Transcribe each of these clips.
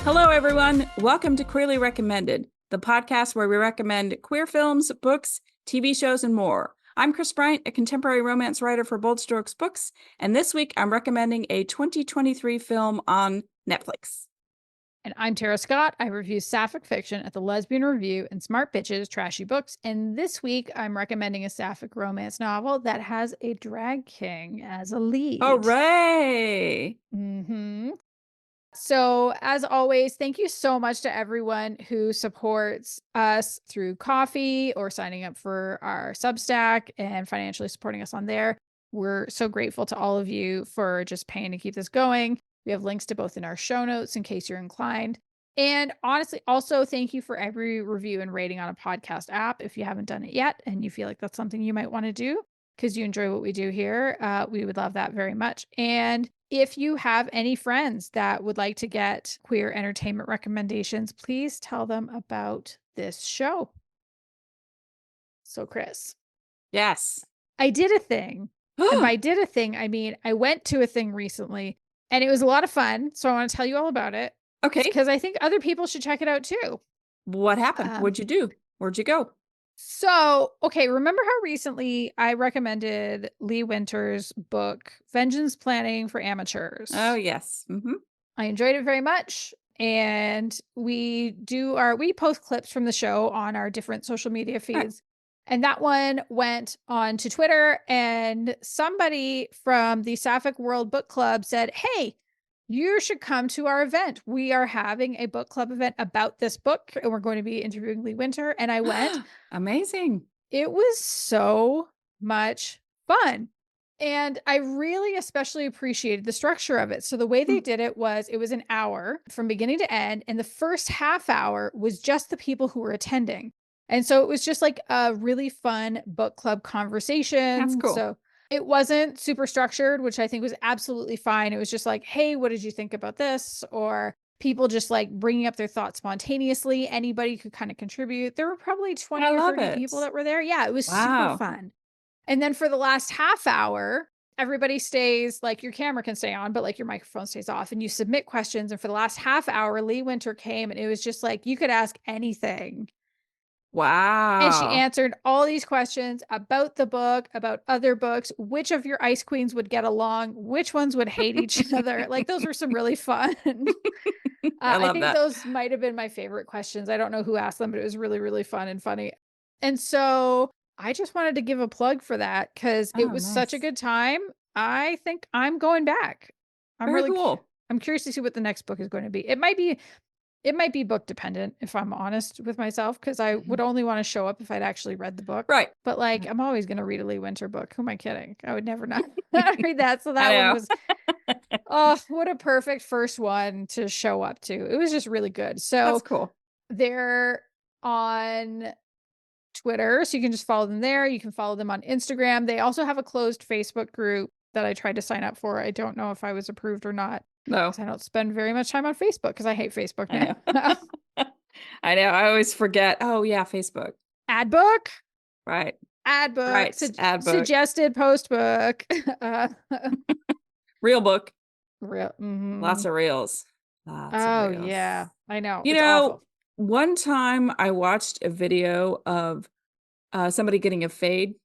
Hello, everyone. Welcome to Queerly Recommended, the podcast where we recommend queer films, books, TV shows, and more. I'm Kris Bryant, a contemporary romance writer for Bold Strokes Books, and this week I'm recommending a 2023 film on Netflix. And I'm Tara Scott. I review sapphic fiction at the Lesbian Review and Smart Bitches Trashy Books. And this week I'm recommending a sapphic romance novel that has a drag king as a lead. Hooray! Mm-hmm. So, as always, thank you so much to everyone who supports us through coffee or signing up for our Substack and financially supporting us on there. We're so grateful to all of you for just paying to keep this going. We have links to both in our show notes in case you're inclined. And honestly, also thank you for every review and rating on a podcast app. If you haven't done it yet and you feel like that's something you might want to do because you enjoy what we do here, we would love that very much. And if you have any friends that would like to get queer entertainment recommendations, please tell them about this show. So, Kris. Yes. I did a thing. And by did a thing, I mean, I went to a thing recently and it was a lot of fun. So I want to tell you all about it. Okay. Because I think other people should check it out too. What happened? What'd you do? Where'd you go? So, okay, remember how recently I recommended Lee Winter's book, Vengeance Planning for Amateurs? Oh, yes. Mm-hmm. I enjoyed it very much. And we post clips from the show on our different social media feeds. Right. And that one went on to Twitter, and somebody from the Sapphic World Book Club said, "Hey, you should come to our event. We are having a book club event about this book, and we're going to be interviewing Lee Winter." And I went. Amazing. It was so much fun. And I really especially appreciated the structure of it. So the way they did it was an hour from beginning to end. And the first half hour was just the people who were attending. And so it was just like a really fun book club conversation. That's cool. So it wasn't super structured, which I think was absolutely fine. It was just like, hey, what did you think about this? Or people just like bringing up their thoughts spontaneously. Anybody could kind of contribute. There were probably 20 or 30 people that were there. Yeah, it was super fun. And then for the last half hour, everybody stays, like your camera can stay on, but like your microphone stays off and you submit questions. And for the last half hour, Lee Winter came and it was just like, you could ask anything. Wow. And she answered all these questions about the book, about other books, which of your ice queens would get along, which ones would hate each other. Like those were some really fun. I think those might have been my favorite questions. I don't know who asked them, but it was really, really fun and funny. And so I just wanted to give a plug for that because it was such a good time. I think I'm going back. I'm Very cool. I'm curious to see what the next book is going to be. It might be book dependent, if I'm honest with myself, because I would only want to show up if I'd actually read the book. Right. But like, I'm always going to read a Lee Winter book. Who am I kidding? I would never not read that. So that one was, oh, what a perfect first one to show up to. It was just really good. So that's cool. They're on Twitter, so you can just follow them there. You can follow them on Instagram. They also have a closed Facebook group that I tried to sign up for. I don't know if I was approved or not. No, I don't spend very much time on Facebook because I hate Facebook now. I know. I always forget. Oh yeah, Facebook. Ad book. Right. Ad book. Right. Ad book. Suggested post book. Real book. Real. Mm-hmm. Lots of reels. Lots of reels. Yeah, I know. You know, awful. One time I watched a video of somebody getting a fade,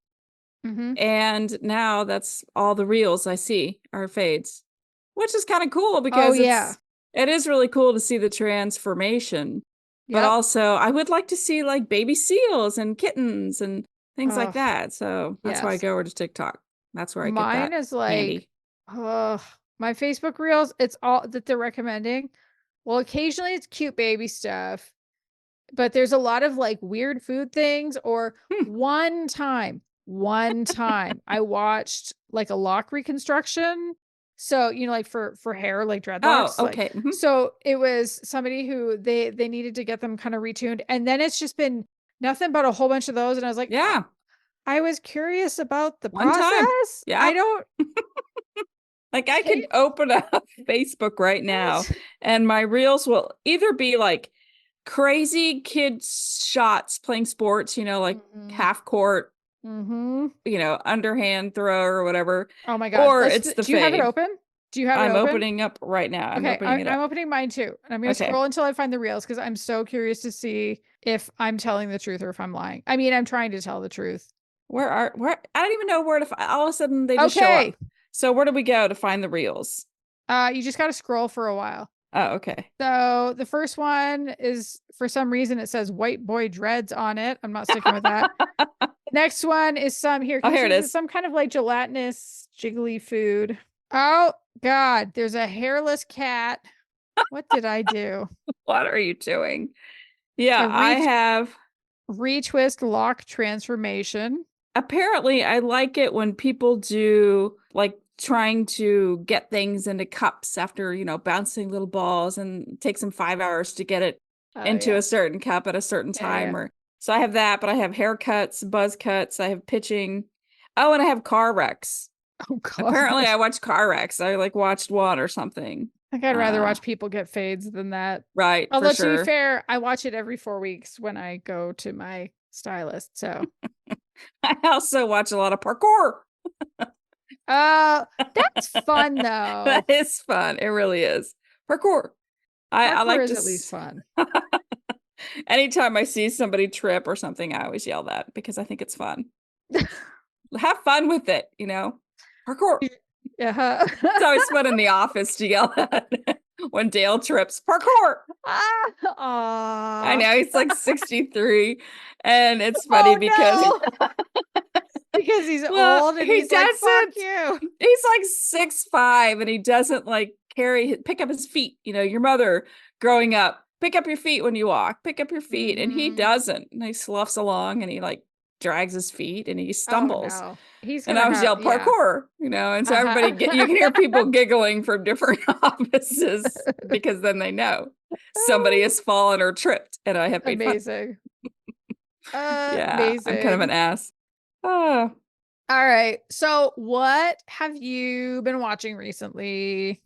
and now that's all the reels I see are fades. Which is kind of cool because it is really cool to see the transformation. But also I would like to see like baby seals and kittens and things like that. So that's why I go over to TikTok. That's where I get that. Mine is like, my Facebook reels, it's all that they're recommending. Well, occasionally it's cute baby stuff, but there's a lot of like weird food things. Or one time I watched like a lock reconstruction. So, you know, like for hair, like dreadlocks. Oh, okay. Like, so it was somebody who they needed to get them kind of retuned. And then it's just been nothing but a whole bunch of those. And I was like, yeah, I was curious about the process. Yeah. I don't like I could open up Facebook right now and my reels will either be like crazy kid shots playing sports, you know, like half court, you know, underhand throw or whatever. Oh my God. Or it's the do you have it open? Do you have it I'm open? opening up right now. I'm Okay, opening it I'm up. opening mine too. And I'm going to Okay. scroll until I find the reels because I'm so curious to see if I'm telling the truth or if I'm lying. I mean, I'm trying to tell the truth. Where I don't even know where to find, all of a sudden they just show Okay. up. So where do we go to find the reels? You just got to scroll for a while. Oh, okay. So the first one is, for some reason, it says white boy dreads on it. I'm not sticking with that. Next one is some here. Oh, Can you here see it this? is. Some kind of like gelatinous, jiggly food. Oh God, there's a hairless cat. What did I do? What are you doing? Yeah, A I have. retwist lock transformation. Apparently, I like it when people do like trying to get things into cups after, bouncing little balls, and it takes them 5 hours to get it Oh into yeah. a certain cup at a certain time. Yeah. Or so I have that, but I have haircuts, buzz cuts, I have pitching. Oh, and I have car wrecks. Oh God. Apparently, I watch car wrecks. I like watched one or something. I think I'd rather watch people get fades than that. Right, for Although to be sure. fair, I watch it every 4 weeks when I go to my stylist. So I also watch a lot of parkour. that's fun though. That is fun. It really is. Parkour. I Parkour like is to at least fun. anytime I see somebody trip or something, I always yell that because I think it's fun. Have fun with it, Parkour. Yeah. It's always fun in the office to yell that when Dale trips. Parkour. I know he's like 63, and it's funny because Oh no. Because he's well, old and he he's like, fuck doesn't. you. He's like 6'5", and he doesn't like pick up his feet. Your mother growing up, pick up your feet when you walk, pick up your feet. And he doesn't. And he sloughs along and he like drags his feet and he Oh stumbles. no. He's And gonna I was have, yelled yeah. parkour, and so everybody you can hear people giggling from different offices because then they know somebody has fallen or tripped and I have made fun. Amazing. Yeah, I'm kind of an Amazing. ass. Oh. All right. So what have you been watching recently?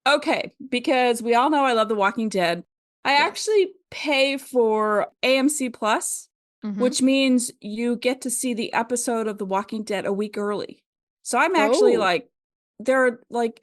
Okay, because we all know I love The Walking Dead. I Yes. actually pay for AMC Plus, which means you get to see the episode of The Walking Dead a week early. So I'm actually Oh. they're like,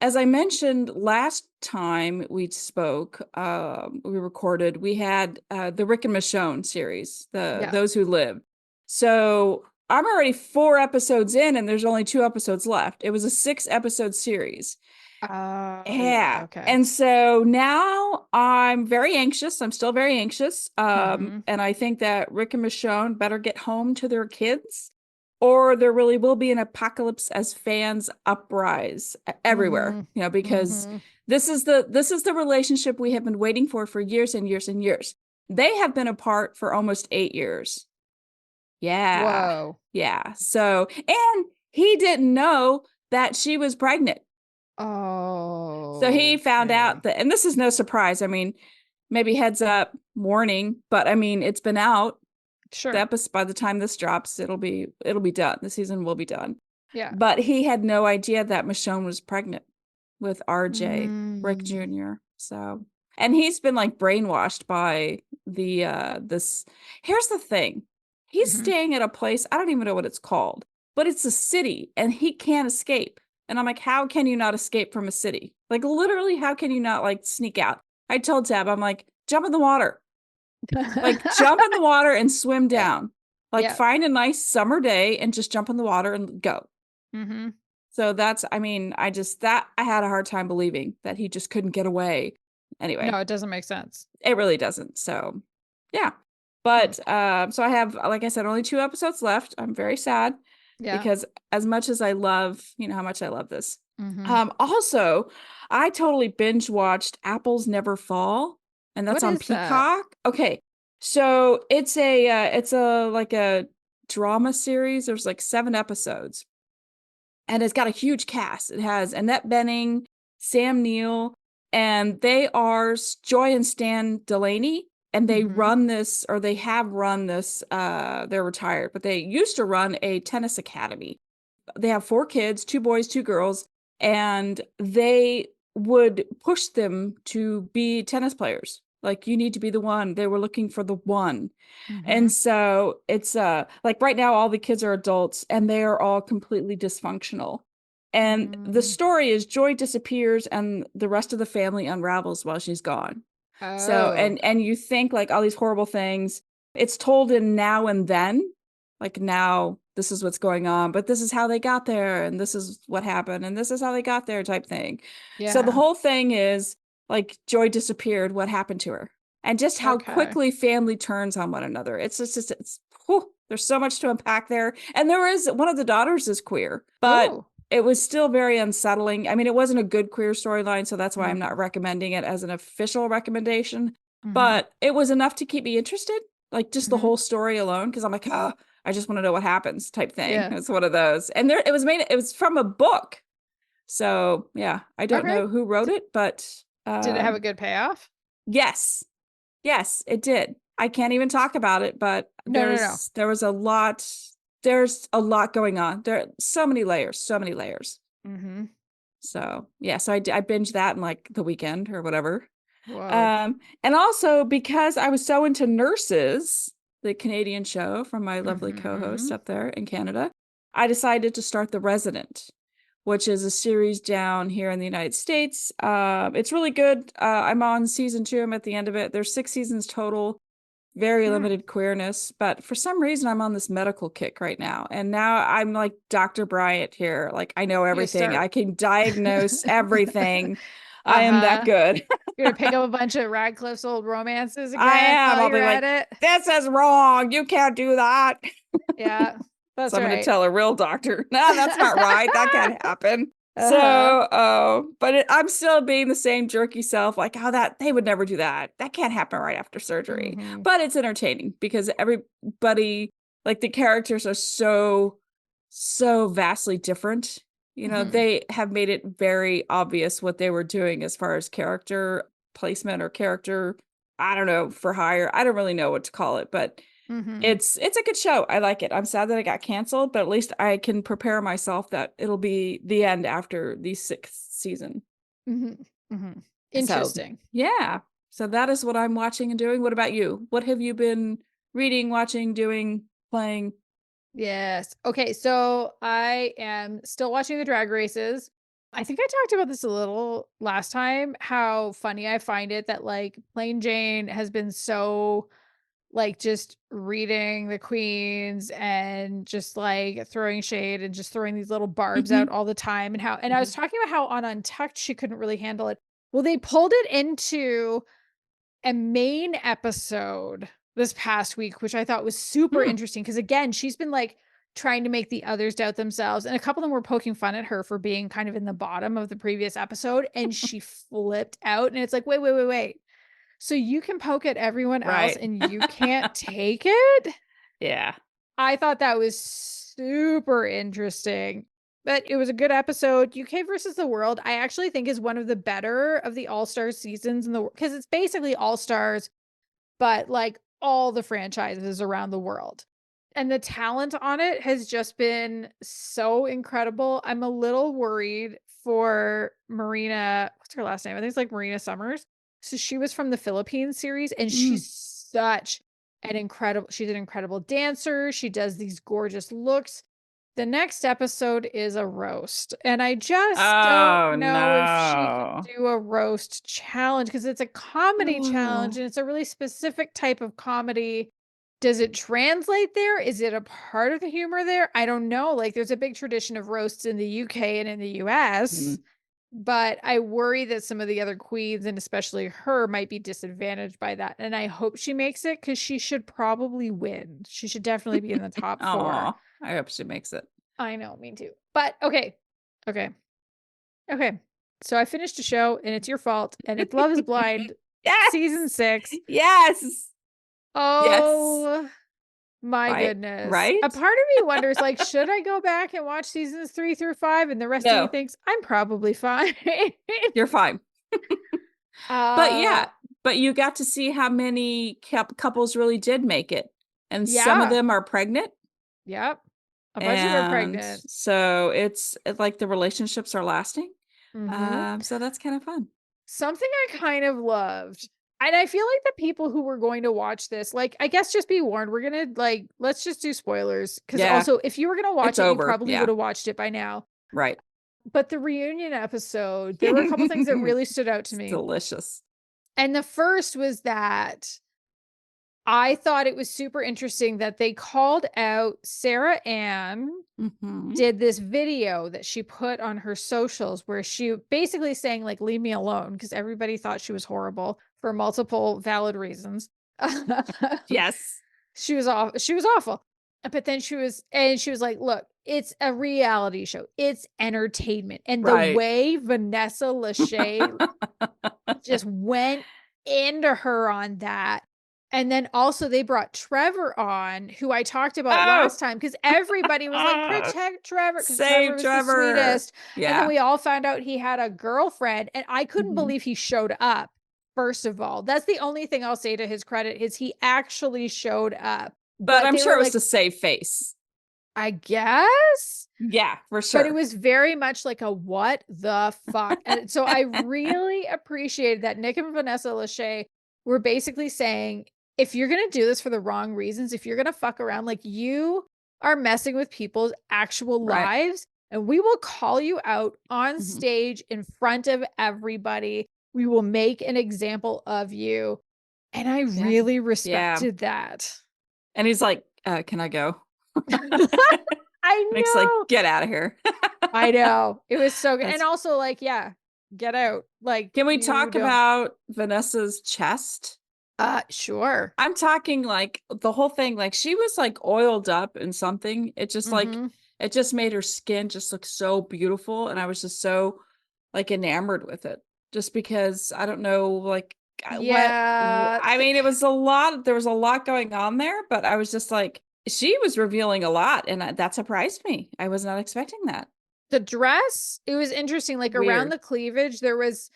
as I mentioned last time we spoke, we recorded, we had the Rick and Michonne series, Yeah. Those Who Live. So I'm already 4 episodes in and there's only 2 episodes left. It was a 6-episode series. Yeah. Yeah. Okay. And so now I'm very anxious. I'm still very anxious. And I think that Rick and Michonne better get home to their kids, or there really will be an apocalypse as fans uprise everywhere, because this is the relationship we have been waiting for years and years and years. They have been apart for almost 8 years. Yeah. Whoa. Yeah. So, and he didn't know that she was pregnant. Oh. So he found out that, and this is no surprise. I mean, maybe heads up warning, but I mean, it's been out. Sure. By the time this drops, it'll be done. The season will be done. Yeah. But he had no idea that Michonne was pregnant with RJ, Rick Jr. So, and he's been like brainwashed by this. Here's the thing. He's staying at a place, I don't even know what it's called, but it's a city and he can't escape. And I'm like, how can you not escape from a city? Like literally, how can you not like sneak out? I told Tab, I'm like, jump in the water. Like jump in the water and swim down. Like find a nice summer day and just jump in the water and go. So that's, I mean, I had a hard time believing that he just couldn't get away. Anyway. No, it doesn't make sense. It really doesn't. So yeah. But so I have, like I said, only 2 episodes left. I'm very sad. Yeah. Because as much as I love, how much I love this. Also, I totally binge watched Apples Never Fall, and that's on Peacock. That? Okay. So it's a like a drama series. There's like 7 episodes. And it's got a huge cast. It has Annette Bening, Sam Neill, and they are Joy and Stan Delaney. And they run this, or they have run this, they're retired, but they used to run a tennis academy. They have 4 kids, 2 boys, 2 girls, and they would push them to be tennis players. Like, you need to be the one. They were looking for the one. And so it's like right now, all the kids are adults and they are all completely dysfunctional. And the story is Joy disappears and the rest of the family unravels while she's gone. So, Oh. and you think like all these horrible things, it's told in now and then, like now this is what's going on, but this is how they got there and this is what happened and this is how they got there type thing. So the Yeah. whole thing is like Joy disappeared, what happened to her? And just how Okay. quickly family turns on one another. It's whew, there's so much to unpack there. And there is one of the daughters is queer, but Ooh. it was still very unsettling. I mean, it wasn't a good queer storyline, so that's why I'm not Mm. recommending it as an official recommendation. Mhm. But it was enough to keep me interested, like just the Mhm. whole story alone, because I'm like, oh, I just want to know what happens type thing. Yeah. It's one of those. And there it was from a book. So yeah, I don't Okay. know who wrote it, but Did it have a good payoff? yes. Yes, it did. I can't even talk about it, but No, no, no. there's a lot going on. There are so many layers, so many layers. Mhm. So yeah, so I binged that in like the weekend or whatever. Whoa. And also because I was so into Nurses, the Canadian show from my lovely co-host Mhm. up there in Canada, I decided to start The Resident, which is a series down here in the United States. It's really good. I'm on season 2. I'm at the end of it. There's 6 seasons total. Very Hmm. limited queerness, but for some reason I'm on this medical kick right now. And now I'm like Dr. Bryant here. Like I know You everything. start. I can diagnose everything. I am that Uh-huh. good. You're gonna pick up a bunch of Radcliffe's old romances I again am. while I'll be you're like, at it. this is wrong. You can't do that. Yeah, So that's I'm going to right. tell a real doctor, no, that's not right. That can't happen. So, Uh-huh. I'm still being the same jerky self, like how that they would never do that. That can't happen right after surgery. Mhm. But it's entertaining because everybody, like the characters are so vastly different. You know, Mhm. they have made it very obvious what they were doing as far as character placement or character, I don't know, for hire. I don't really know what to call it, but Mhm. it's a good show. I like it. I'm sad that it got canceled, but at least I can prepare myself that it'll be the end after the 6th season. Mhm. Mhm. So, Interesting. yeah. So that is what I'm watching and doing. What about you? What have you been reading, watching, doing, playing? Yes. Okay, so I am still watching the drag races. I think I talked about this a little last time, how funny I find it that like Plain Jane has been so like just reading the queens and just like throwing shade and just throwing these little barbs out Mhm. all the time and how and I was Mhm. talking about how on Untucked she couldn't really handle it. Well, they pulled it into a main episode this past week, which I thought was super Hmm. interesting because again, she's been like trying to make the others doubt themselves. And a couple of them were poking fun at her for being kind of in the bottom of the previous episode. And she flipped out. And it's like, wait, wait, wait, wait. So you can poke at everyone else Right. and you can't take it? Yeah. I thought that was super interesting. But it was a good episode. UK versus the World, I actually think is one of the better of the All Stars seasons in the because it's basically All Stars but like all the franchises around the world. And the talent on it has just been so incredible. I'm a little worried for Marina. What's her last name? I think it's like Marina Summers. So she was from the Philippines series and Mm. she's such she's an incredible dancer. She does these gorgeous looks. The next episode is a roast, and I just don't Oh know if she can no. do a roast challenge because it's a comedy challenge Oh. and it's a really specific type of comedy. Does it translate there? Is it a part of the humor there? I don't know. Like, there's a big tradition of roasts in the UK and in the US, Mm. but I worry that some of the other queens, and especially her, might be disadvantaged by that. And I hope she makes it because she should probably win. She should definitely be in the top 4. Aw, I hope she makes it. I know, me too. But okay. Okay. Okay. So I finished a show and it's your fault and it's Love is Blind season Yes. 6. Yes. Yes. Oh my Right? goodness. A Right? part of me wonders like should I go back and watch seasons 3 through 5 and the rest of me No, thinks I'm probably fine. you're fine. But uh yeah, but you got to see how many couples really did make it. And some of yeah. them are pregnant. Yep. A bunch of them are And pregnant. so it's like the relationships are lasting. Mhm. So that's kind of fun. Something I kind of loved. And I feel like the people who were going to watch this, like, I guess just be warned, we're gonna like, let's just do spoilers. Cause Yeah, also, if you were gonna watch it's it, you over. probably would Yeah, have watched it by now. right. But the reunion episode, there were a couple things that really stood out to It's me. delicious. And the first was that I thought it was super interesting that they called out Sarah Ann did this video that she put on her socials where she basically saying like, leave me alone, because everybody thought she was horrible for multiple valid reasons. Yes. She was awful. But then she was like, look, it's a reality show. It's entertainment. And the Right. way Vanessa Lachey just went into her on that. And then also they brought Trevor on, who I talked about last time, because everybody was like, protect Trevor, because Trevor Save was Trevor. the sweetest. Yeah. And then we all found out he had a girlfriend, and I couldn't believe he showed up. First of all, that's the only thing I'll say to his credit, is he actually showed up. But I'm sure it was like, to save face. I guess. Yeah, for sure. But it was very much like a what the fuck. And so I really appreciated that Nick and Vanessa Lachey were basically saying, if you're going to do this for the wrong reasons, if you're going to fuck around, like, you are messing with people's actual lives, and we will call you out on stage in front of everybody. We will make an example of you. And I really respected that. And he's like, can I go? I know. Nick's like, get out of here. I know. It was so good. And also, like, yeah, get out. Like, can we talk about Vanessa's chest? Sure. I'm talking like the whole thing, like she was like oiled up in something. It just like, it just made her skin just look so beautiful. And I was just so like enamored with it, just because I don't know, like, I mean, it was a lot, there was a lot going on there, but I was just like, she was revealing a lot, and that surprised me. I was not expecting that. The dress, it was interesting. Like, around the cleavage, there was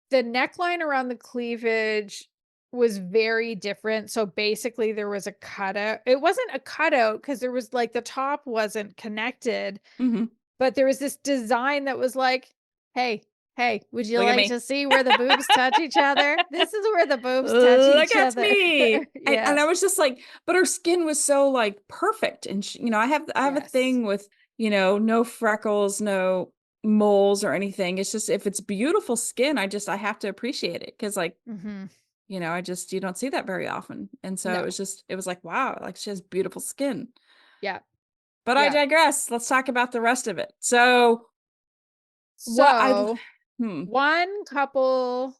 the neckline around the cleavage was very different. So basically there was a cutout. It wasn't a cutout because there was like the top wasn't connected, but there was this design that was like, hey, would you like to see where the boobs touch each other? This is where the boobs touch each other. Me. And I was just like, but her skin was so like perfect. And she, I have a thing with, no freckles, no moles or anything. It's just, if it's beautiful skin, I have to appreciate it. Cause like, you don't see that very often. And so it was like, wow, like she has beautiful skin. Yeah. But I digress. Let's talk about the rest of it. So one couple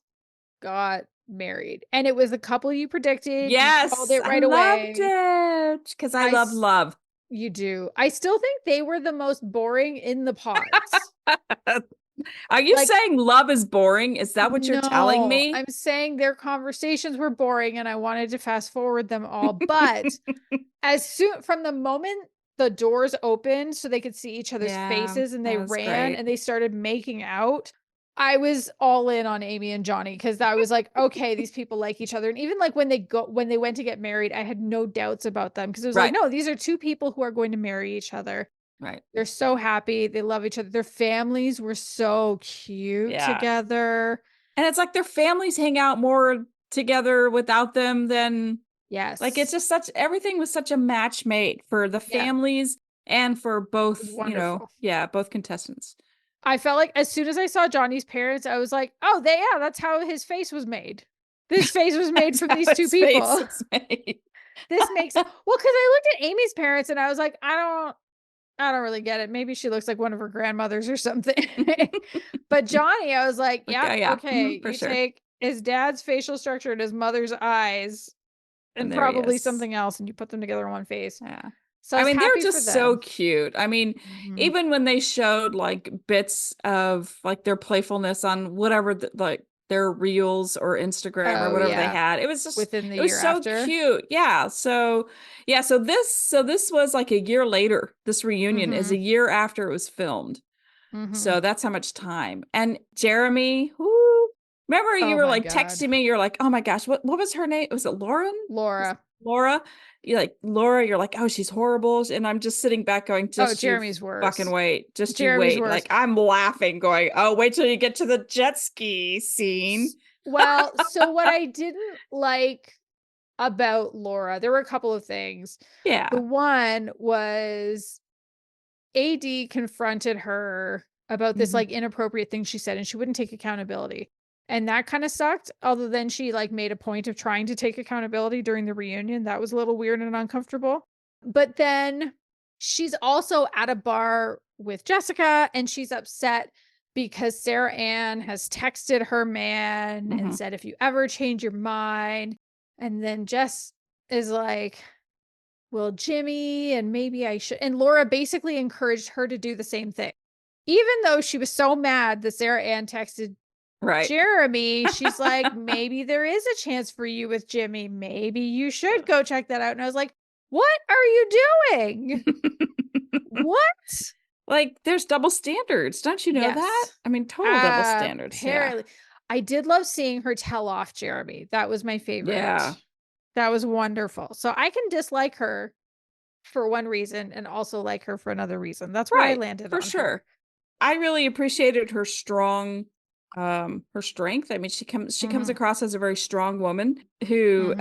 got married, and it was the couple you predicted. Yes, you called it right away. Loved it because I love love. You do. I still think they were the most boring in the pods. Are you saying love is boring? Is that what you're telling me? I'm saying their conversations were boring, and I wanted to fast forward them all. But as soon from the moment the doors opened so they could see each other's faces, and they ran and they started making out, I was all in on Amy and Johnny, because I was like, okay, these people like each other. And even like when they went to get married, I had no doubts about them, because it was like, no, these are two people who are going to marry each other. Right. They're so happy. They love each other. Their families were so cute together. And it's like their families hang out more together without them than like, it's just everything was such a match made for the families and for both, both contestants. I felt like as soon as I saw Johnny's parents, I was like, oh, that's how his face was made. This face was made from these two people. This makes because I looked at Amy's parents and I was like, I don't really get it. Maybe she looks like one of her grandmothers or something. But Johnny, I was like, okay, you take his dad's facial structure and his mother's eyes and probably something else, and you put them together in one face. Yeah. So I mean, they're just so cute. I mean, even when they showed like bits of like their playfulness on whatever like their reels or Instagram or whatever they had, it was just within the year was so after. cute. Yeah. So this was like a year later. This reunion is a year after it was filmed. So that's how much time. And Jeremy, remember you were like texting me, you're like, oh my gosh, what was her name? Was it Lauren? Laura. You're like, Laura, you're like, oh, she's horrible. And I'm just sitting back going, Jeremy's worse. Fucking wait. Just Jeremy's you wait. Worse. Like, I'm laughing going, oh, wait till you get to the jet ski scene. Well, so what I didn't like about Laura, there were a couple of things. Yeah. The one was AD confronted her about this like inappropriate thing she said, and she wouldn't take accountability. And that kind of sucked. Although then she like made a point of trying to take accountability during the reunion. That was a little weird and uncomfortable. But then she's also at a bar with Jessica, and she's upset because Sarah Ann has texted her man and said, if you ever change your mind. And then Jess is like, well, Jimmy, and maybe I should. And Laura basically encouraged her to do the same thing. Even though she was so mad that Sarah Ann texted Jeremy, she's like, maybe there is a chance for you with Jimmy. Maybe you should go check that out. And I was like, what are you doing? What? Like, there's double standards. Don't you know that? I mean, total double standards. Apparently. Yeah. I did love seeing her tell off Jeremy. That was my favorite. Yeah. That was wonderful. So I can dislike her for one reason and also like her for another reason. That's where I landed for on sure. her. I really appreciated her strength. I mean, she comes across as a very strong woman who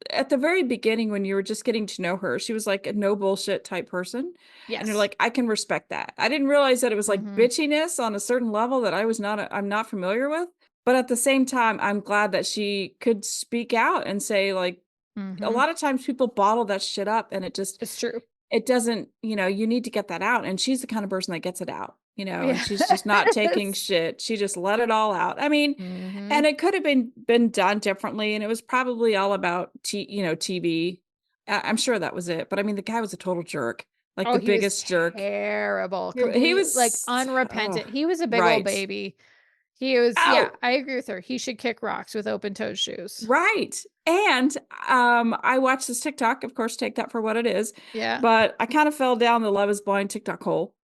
at the very beginning, when you were just getting to know her, she was like a no bullshit type person. Yes. And you're like, I can respect that. I didn't realize that it was like bitchiness on a certain level that I'm not familiar with. But at the same time, I'm glad that she could speak out and say, like, a lot of times people bottle that shit up, and it's true. It doesn't, you need to get that out. And she's the kind of person that gets it out, and she's just not taking shit. She just let it all out. I mean, and it could have been done differently. And it was probably all about, TV. I'm sure that was it. But I mean, the guy was a total jerk, like the biggest jerk. Terrible. He was like unrepentant. He was a big old baby. He was, I agree with her. He should kick rocks with open-toed shoes. Right. And I watched this TikTok, of course, take that for what it is. Yeah. But I kind of fell down the Love is Blind TikTok hole.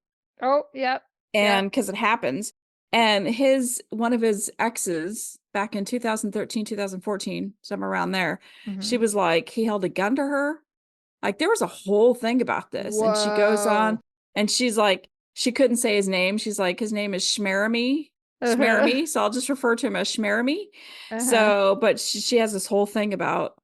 Oh, yep. And because it happens. And one of his exes back in 2013, 2014, somewhere around there, she was like, he held a gun to her. Like, there was a whole thing about this. Whoa. And she goes on and she's like, she couldn't say his name. She's like, his name is Schmeremy. Schmeremy, so I'll just refer to him as Schmeremy. So, but she has this whole thing about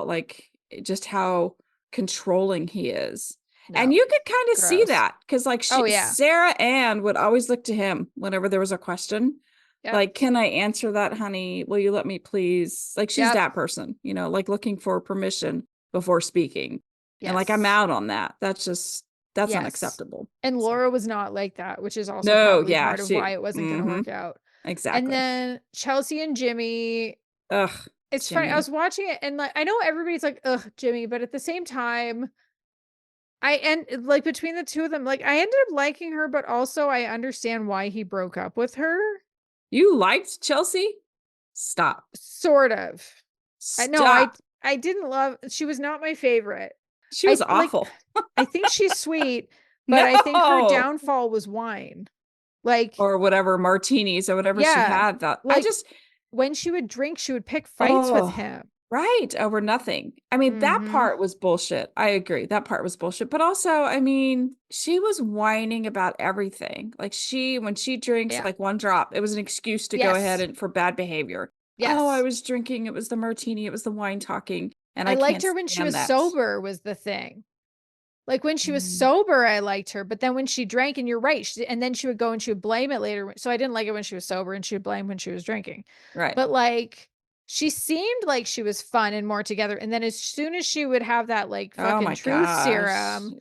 like just how controlling he is. No. And you could kind of see that because like Sarah Ann would always look to him whenever there was a question. Yep. Like, can I answer that, honey? Will you let me please? Like, she's that person, like looking for permission before speaking. Yes. And like, I'm out on that. That's unacceptable. And Laura was not like that, which is also probably part of why it wasn't going to work out. Exactly. And then Chelsea and Jimmy. Ugh. It's Jimmy. Funny. I was watching it and like, I know everybody's like, ugh, Jimmy, but at the same time, between the two of them, like I ended up liking her, but also I understand why he broke up with her. You liked Chelsea? Stop. Sort of. Stop. I didn't love, she was not my favorite. She was awful. I think she's sweet, but I think her downfall was wine. Like, or whatever, martinis or whatever she had. That like, when she would drink, she would pick fights with him. Right. Over nothing. I mean, that part was bullshit. I agree. That part was bullshit. But also, I mean, she was whining about everything. Like when she drinks like one drop, it was an excuse to go ahead for bad behavior. Yes. Oh, I was drinking. It was the martini. It was the wine talking. And I liked her when she was sober was the thing. Like when she was sober, I liked her. But then when she drank, and you're right. And then she would go and she would blame it later. So I didn't like it when she was sober, and she would blame when she was drinking. Right. But like, she seemed like she was fun and more together. And then as soon as she would have that like fucking truth serum.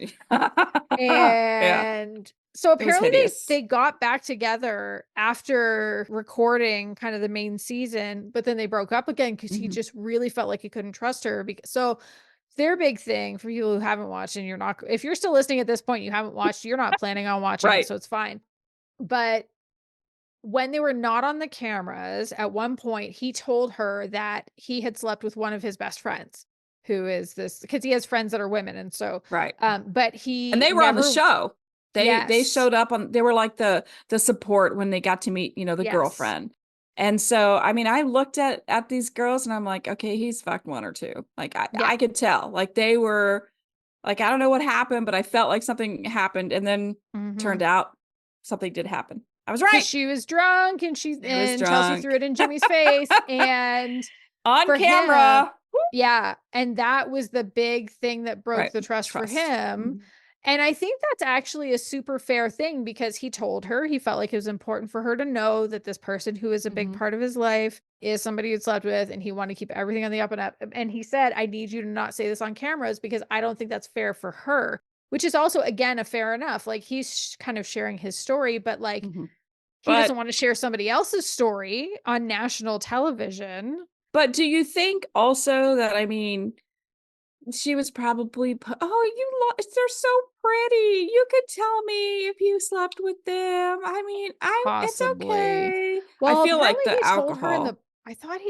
And so apparently they got back together after recording kind of the main season, but then they broke up again because he just really felt like he couldn't trust her. So their big thing for people who haven't watched, and if you're still listening at this point, you haven't watched, you're not planning on watching it, so it's fine. But when they were not on the cameras, at one point, he told her that he had slept with one of his best friends, who is this, because he has friends that are women. And so, but and they were on the show. They showed up they were like the support when they got to meet, the girlfriend. And so, I mean, I looked at these girls and I'm like, okay, he's fucked one or two. Like I could tell, like they were like, I don't know what happened, but I felt like something happened. And then turned out something did happen. I was right. She was drunk and Chelsea threw it in Jimmy's face and on camera. And that was the big thing that broke the trust for him. And I think that's actually a super fair thing because he told her he felt like it was important for her to know that this person who is a big part of his life is somebody he'd slept with, and he wanted to keep everything on the up and up. And he said, I need you to not say this on cameras because I don't think that's fair for her, which is also, again, a fair enough. Like, he's kind of sharing his story, but like, he doesn't want to share somebody else's story on national television. But do you think also that, I mean, she was probably, they're so pretty. You could tell me if you slept with them. I mean, it's Possibly. okay. Well, I feel like apparently the he told her in the, alcohol. I thought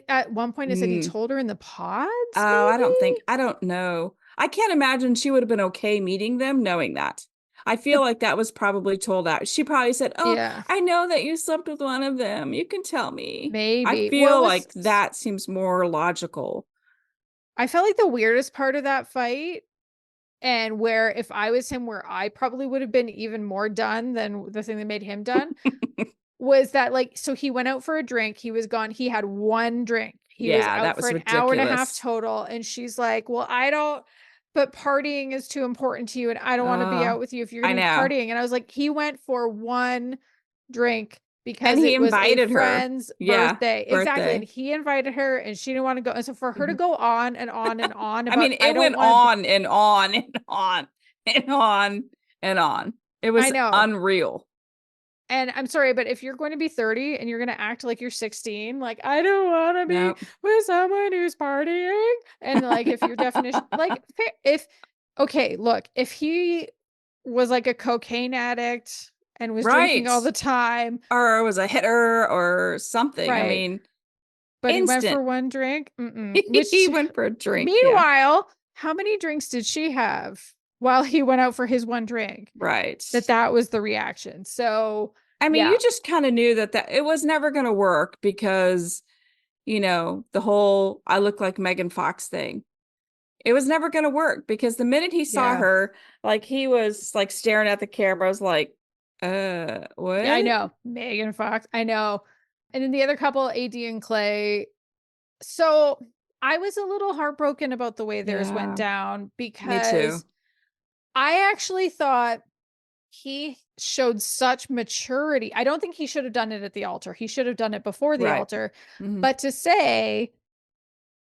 at one point it said he told her in the pods, Oh, maybe? I don't know. I can't imagine she would have been okay meeting them knowing that. I feel like that was probably told out. She probably said, "Oh, Yeah, I know that you slept with one of them. You can tell me." I maybe. Well, it feel was, like that seems more logical. I felt like the weirdest part of that fight, and where if I was him, where I probably would have been even more done than the thing that made him done, was that, like, so he went out for a drink, he was gone, he had one drink. He was Yeah, out that for was an hour and a half ridiculous. total, and she's like, "Well, I don't, but partying is too important to you, and I don't wanna be Uh, out with you if you're I gonna be know. partying." And I was like, he went for one drink And because he it was a invited her. friend's Yeah, birthday. Exactly, and birthday. he invited her, and she didn't wanna go, and so for her to Mhm. go on and on and on I about, mean, "I it don't went wanna," on and on and on and on and on. It I was know. unreal. And I'm sorry, but if you're going to be 30 and you're going to act like you're 16, like, I don't want to be No. with someone who's partying. And like, if your definition, like, if, okay, look, if he was like a cocaine addict and was drinking Right. all the time, Or was a hitter or something. I right. mean, But he went instant. for one drink, which, He went for a drink. Yeah. meanwhile, how many drinks did she have while he went out for his one drink? Right. That was the reaction. So, I mean, yeah, you just kind of knew that it was never going to work because, the whole I look like Megan Fox thing. It was never going to work because the minute he saw yeah. her, like he was like staring at the cameras like, Yeah, I what? know. Megan Fox, I know. And then the other couple, AD and Clay. So I was a little heartbroken about the way theirs went Yeah, down me too. because I actually thought he showed such maturity. I don't think he should have done it at the altar. He should have done it before the Right. altar. Hmm. But to say,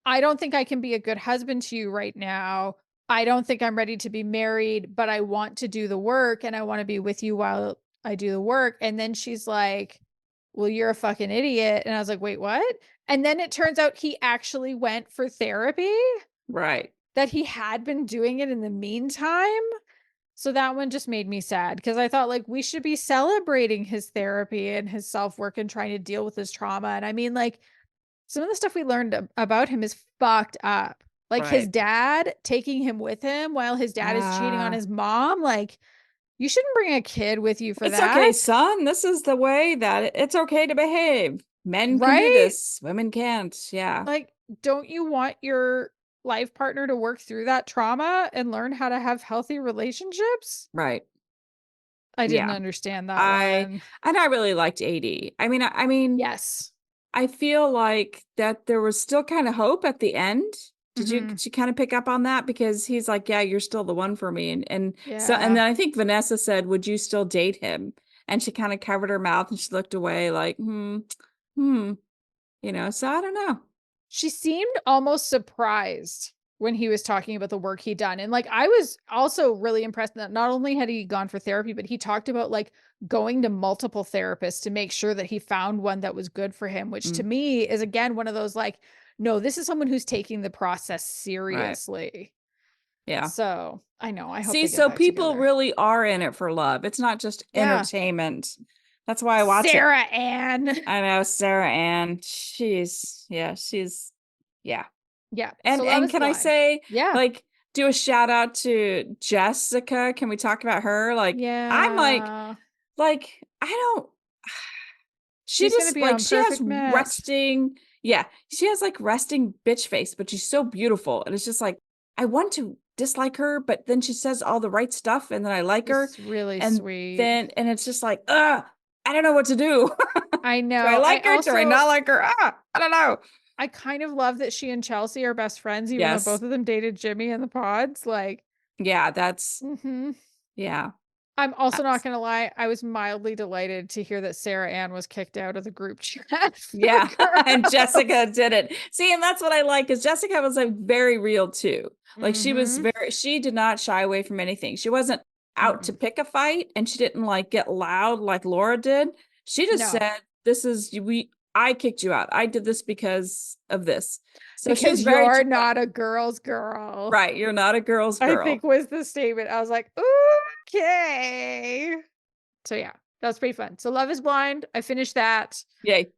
I don't think I can be a good husband to you right now. I don't think I'm ready to be married, but I want to do the work and I want to be with you while I do the work. And then she's like, well, you're a fucking idiot. And I was like, wait, what? And then it turns out he actually went for therapy, Right. that he had been doing it in the meantime. So that one just made me sad because I thought, like, we should be celebrating his therapy and his self work and trying to deal with his trauma. And I mean, like, some of the stuff we learned about him is fucked up. Like, his Right. dad taking him with him while his dad is cheating on Ah, his mom. Like, you shouldn't bring a kid with you for it's okay, that. son. This is the way that it's okay to behave. Men can do Right? this, women can't. Yeah. Like, don't you want your life partner to work through that trauma and learn how to have healthy relationships? Right. I didn't Yeah. understand that I one. and I really liked AD. I mean, Yes. I feel like that there was still kind of hope at the end. Hmm. Did you kind of pick up on that? Because he's like, yeah, you're still the one for me. And Yeah. then I think Vanessa said, would you still date him? And she kind of covered her mouth and she looked away like, hmm, so I don't know. She seemed almost surprised when he was talking about the work he'd done. And like, I was also really impressed that not only had he gone for therapy, but he talked about like going to multiple therapists to make sure that he found one that was good for him, which to Mm, me is again one of those like, no, this is someone who's taking the process right. seriously. Yeah. So I know, I hope See, they get so back people together. really are in it for love. It's not just Yeah. entertainment. That's why I watch it. Sarah Ann. I know Sarah Ann. Yeah. Yeah. And So that and was can I Liane. say, Yeah. like, do a shout out to Jessica? Can we talk about her? Like, I'm Yeah. like, I don't, she She's going to just be like on she has Perfect Match. resting, yeah, she has like resting bitch face, but she's so beautiful. And it's just like, I want to dislike her, but then she says all the right stuff and then I like her. She's really And sweet. then it's just like, I don't know what to do. I Do I know. like her? Do I not like her? I don't know. I kind of love that she and Chelsea are best friends, even though Yes. both of them dated Jimmy in the pods. Like, Yeah, that's Mm-hmm. yeah. I'm also not That's, gonna lie, I was mildly delighted to hear that Sarah Ann was kicked out of the group chat for yeah. And girls. Jessica did it. See, and that's what I like because Jessica was like very real too. Like Mm-hmm. she did not shy away from anything. She wasn't out to Mm-mm. pick a fight and she didn't like get loud like Laura did. She just No, said, "This is I kicked you out. I did this because of this." So she was because very you're direct. not a girl's girl. Right, you're not a girl's I girl. think was the statement. I was like, okay. So yeah, that was pretty fun. So Love is Blind, I finished that. Yay.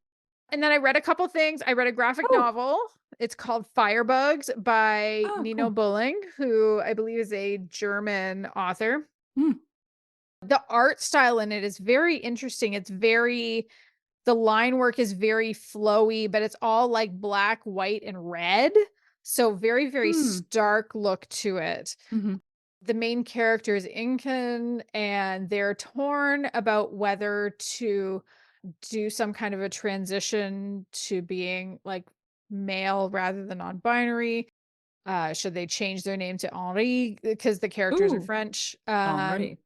And then I read a couple things. I read a graphic Oh, novel. It's called Firebugs by oh, Nino cool. Bulling, who I believe is a German author. Hmm. The art style in it is very interesting. The line work is very flowy, but it's all like black, white, and red. So very, very Hmm. stark look to it. Hmm. The main character is Incan, and they're torn about whether to do some kind of a transition to being like male rather than non-binary. Should they change their name to Henri because the characters are Ooh, French? Henri.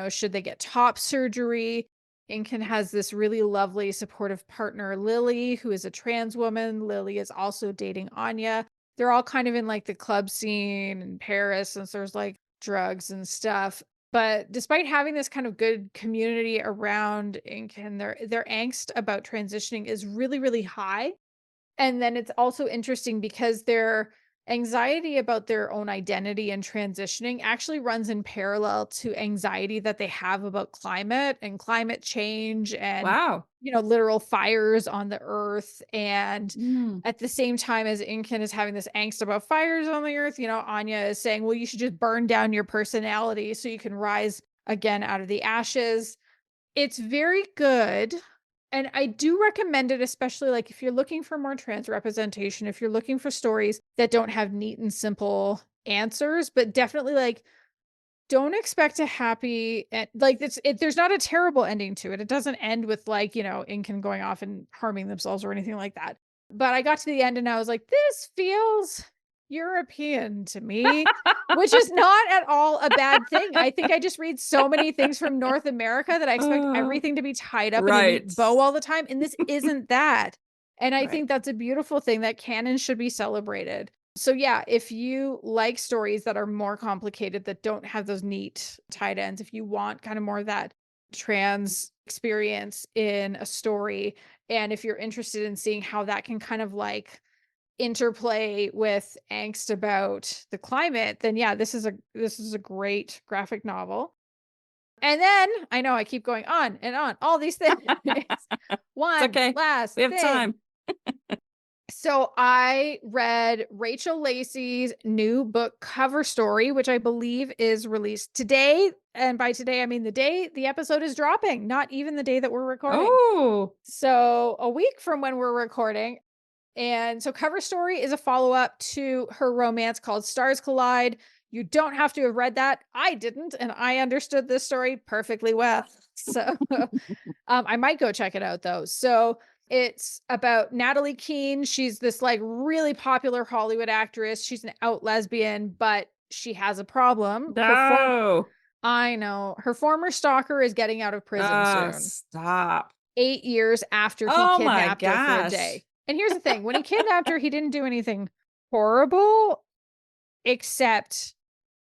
Should they get top surgery? Incan has this really lovely supportive partner, Lily, who is a trans woman. Lily is also dating Anya. They're all kind of in like the club scene in Paris, since there's like drugs and stuff. But despite having this kind of good community around Incan, their angst about transitioning is really, really high. And then it's also interesting because their anxiety about their own identity and transitioning actually runs in parallel to anxiety that they have about climate and climate change and, Wow. literal fires on the earth. And Mm. at the same time as Incan is having this angst about fires on the earth, Anya is saying, well, you should just burn down your personality so you can rise again out of the ashes. It's very good. And I do recommend it, especially like if you're looking for more trans representation, if you're looking for stories that don't have neat and simple answers, but definitely like don't expect a happy like there's not a terrible ending to it. It doesn't end with like, Incan going off and harming themselves or anything like that. But I got to the end and I was like, this feels European to me, which is not at all a bad thing. I think I just read so many things from North America that I expect Oh, everything to be tied up in a right. neat bow all the time. And this isn't that. And I Right. think that's a beautiful thing that canon should be celebrated. So yeah, if you like stories that are more complicated, that don't have those neat tied ends, if you want kind of more of that trans experience in a story, and if you're interested in seeing how that can kind of like interplay with angst about the climate, then yeah, this is a great graphic novel. And then I know I keep going on and on, all these things. It's One okay. last We have thing. time. So I read Rachel Lacey's new book cover story, which I believe is released today. And by today, I mean the day the episode is dropping, not even the day that we're recording. Oh, So a week from when we're recording. And so Cover Story is a follow-up to her romance called Stars Collide. You don't have to have read that. I didn't, and I understood this story perfectly well. So I might go check it out though. So it's about Natalie Keene. She's this like really popular Hollywood actress. She's an out lesbian, but she has a problem. no. I know. Her former stalker is getting out of prison soon. Stop. 8 years after he Oh my kidnapped her for a gosh. day. And here's the thing, when he kidnapped her, he didn't do anything horrible, except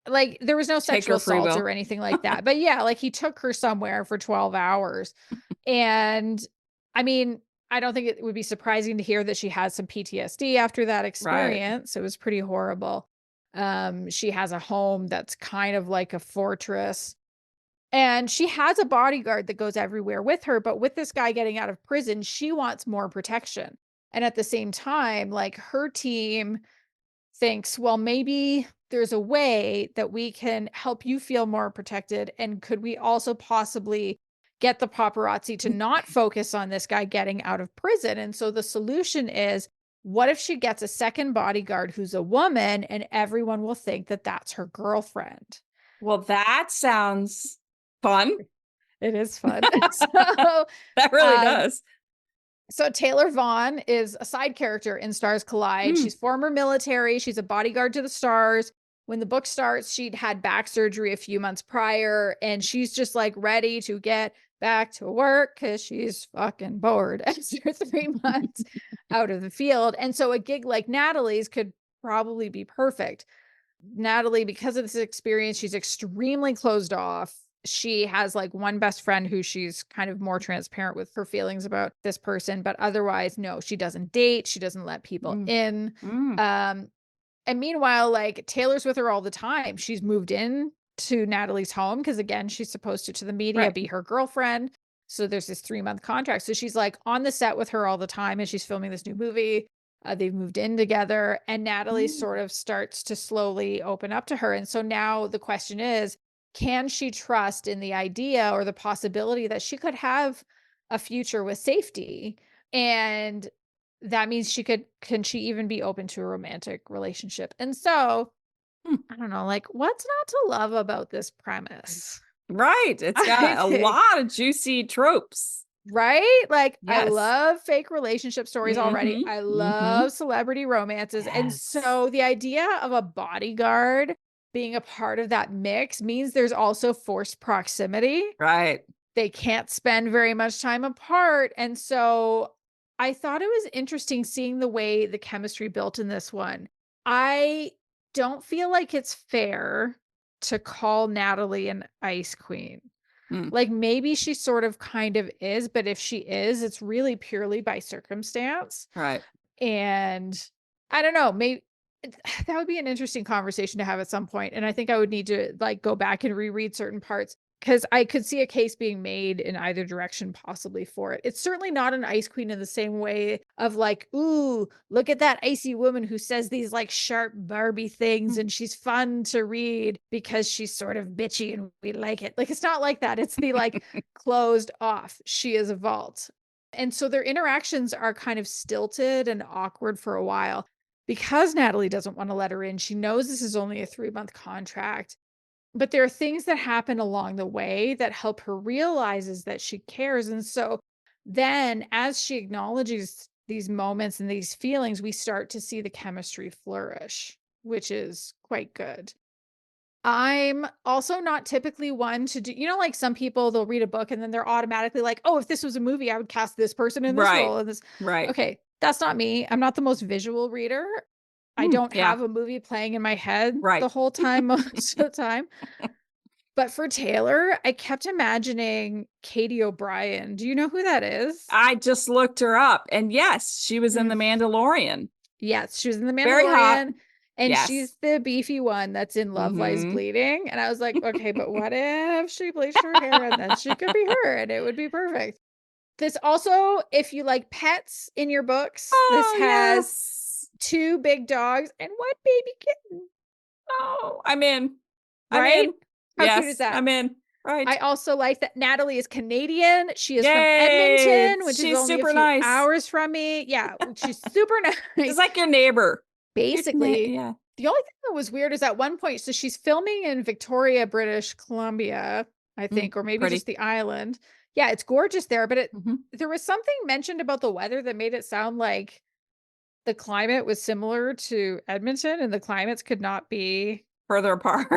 like there was no Take sexual her free assault will. or anything like that. But yeah, like he took her somewhere for 12 hours. And I mean, I don't think it would be surprising to hear that she has some PTSD after that Right. experience. It was pretty horrible. She has a home that's kind of like a fortress. And she has a bodyguard that goes everywhere with her, but with this guy getting out of prison, she wants more protection. And at the same time, like her team thinks, well, maybe there's a way that we can help you feel more protected. And could we also possibly get the paparazzi to not focus on this guy getting out of prison? And so the solution is, what if she gets a second bodyguard who's a woman and everyone will think that that's her girlfriend? Well, that sounds fun. It is fun. That really Um, does. so Taylor Vaughn is a side character in Stars Collide. Mm. She's former military. She's a bodyguard to the stars. when the book starts, she'd had back surgery a few months prior, and she's just like ready to get back to work because she's fucking bored after 3 months out of the field. And so a gig like Natalie's could probably be perfect. Natalie, because of this experience, she's extremely closed off. She has like one best friend who she's kind of more transparent with her feelings about this person, but otherwise, no, she doesn't date. She doesn't let people in. And meanwhile, like Taylor's with her all the time. She's moved in to Natalie's home because, again, she's supposed to the media be her girlfriend. So there's this 3-month contract. So she's like on the set with her all the time as she's filming this new movie. They've moved in together, and Natalie sort of starts to slowly open up to her. And so now the question is, can she trust in the idea or the possibility that she could have a future with safety? And that means can she even be open to a romantic relationship? And so I don't know, like, what's not to love about this premise? Right. It's got a lot of juicy tropes. Right? Like, I Yes. love fake relationship stories already. I love celebrity romances. And Yes. so the idea of a bodyguard being a part of that mix means there's also forced proximity. Right. They can't spend very much time apart. And so I thought it was interesting seeing the way the chemistry built in this one. I don't feel like it's fair to call Natalie an ice queen. Like maybe she sort of kind of is, but if she is, it's really purely by circumstance. Right. And I don't know, maybe that would be an interesting conversation to have at some point. And I think I would need to like go back and reread certain parts because I could see a case being made in either direction possibly for it. It's certainly not an ice queen in the same way of like, ooh, look at that icy woman who says these like sharp Barbie things and she's fun to read because she's sort of bitchy and we like it. Like, it's not like that. It's the like closed off. She is a vault. And so their interactions are kind of stilted and awkward for a while because Natalie doesn't want to let her in. She knows this is only a 3-month contract. But there are things that happen along the way that help her realizes that she cares. And so then as she acknowledges these moments and these feelings, we start to see the chemistry flourish, which is quite good. I'm also not typically one to do, like some people, they'll read a book and then they're automatically like, oh, if this was a movie, I would cast this person in this role. And this, okay, that's not me. I'm not the most visual reader. I don't have a movie playing in my head the whole time, most of the time. But for Taylor, I kept imagining Katie O'Brien. Do you know who that is? I just looked her up. And yes, she was in The Mandalorian. Yes, she was in The Mandalorian. Very hot. And she's the beefy one that's in Love Lies Bleeding. And I was like, okay, but what if she bleached her hair and then she could be her and it would be perfect. This also, if you like pets in your books, this has 2 big dogs and 1 baby kitten. Oh, I'm in. Right? I'm in. How cute is that? I'm in. Right. I also like that Natalie is Canadian. She is from Edmonton, which is only super a few hours from me. Yeah, she's super nice. She's like your neighbor. Basically. Yeah. The only thing that was weird is at one point, so she's filming in Victoria, British Columbia, I think, or maybe just the island. Yeah, it's gorgeous there, but there was something mentioned about the weather that made it sound like the climate was similar to Edmonton and the climates could not be further apart.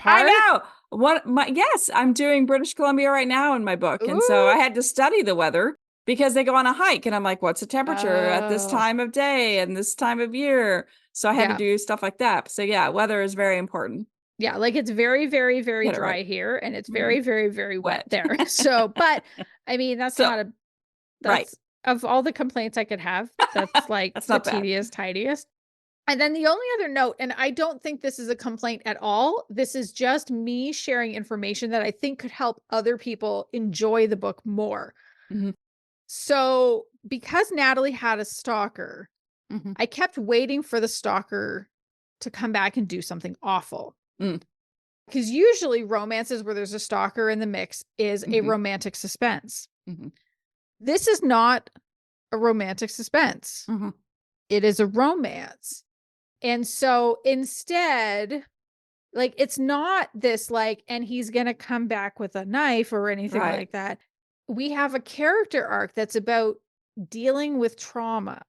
I know. Yes, I'm doing British Columbia right now in my book. Ooh. And so I had to study the weather because they go on a hike and I'm like, what's the temperature at this time of day and this time of year? So I had to do stuff like that. So yeah, weather is very important. Yeah, like it's very, very, very dry here and it's very, very, very wet there. So, but I mean, that's of all the complaints I could have, that's like that's the tedious, tidiest. And then the only other note, and I don't think this is a complaint at all. This is just me sharing information that I think could help other people enjoy the book more. So because Natalie had a stalker, I kept waiting for the stalker to come back and do something awful. Because usually romances where there's a stalker in the mix is a romantic suspense. This is not a romantic suspense. It is a romance. And so instead, like, it's not this like, and he's going to come back with a knife or anything like that. We have a character arc that's about dealing with trauma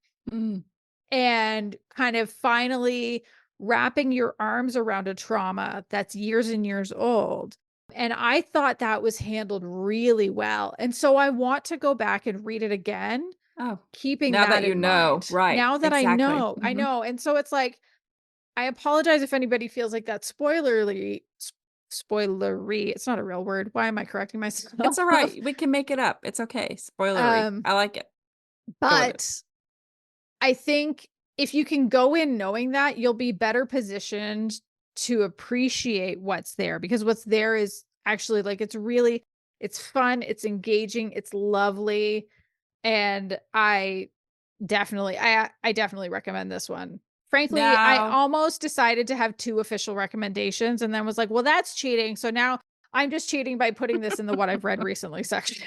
and kind of finally wrapping your arms around a trauma that's years and years old. And I thought that was handled really well. And so I want to go back and read it again, Oh, keeping now that that you in know. mind. Right. Now that Exactly. I know. And so it's like, I apologize if anybody feels like that's spoilery. It's not a real word. Why am I correcting myself? It's all right. We can make it up. It's okay. Spoilery. I like it. Go with it. But I think if you can go in knowing that, you'll be better positioned to appreciate what's there, because what's there is actually like, it's fun, it's engaging, it's lovely. And I definitely recommend this one. Frankly, I Now, almost decided to have 2 official recommendations and then was like, well, that's cheating. So now I'm just cheating by putting this in the what I've read recently section.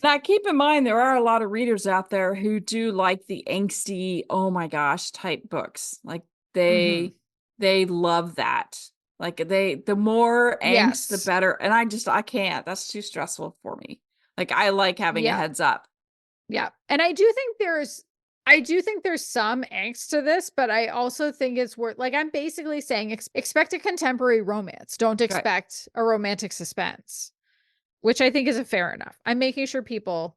now keep in mind, there are a lot of readers out there who do like the angsty, oh my gosh, type books. Like they love that. Like the more angst, the Yes. better. And I can't. That's too stressful for me. Like I like having a Yeah. heads up. Yeah. And I do think there's some angst to this, but I also think it's worth, like, I'm basically saying expect a contemporary romance. Don't Right. expect a romantic suspense, which I think is a fair enough. I'm making sure people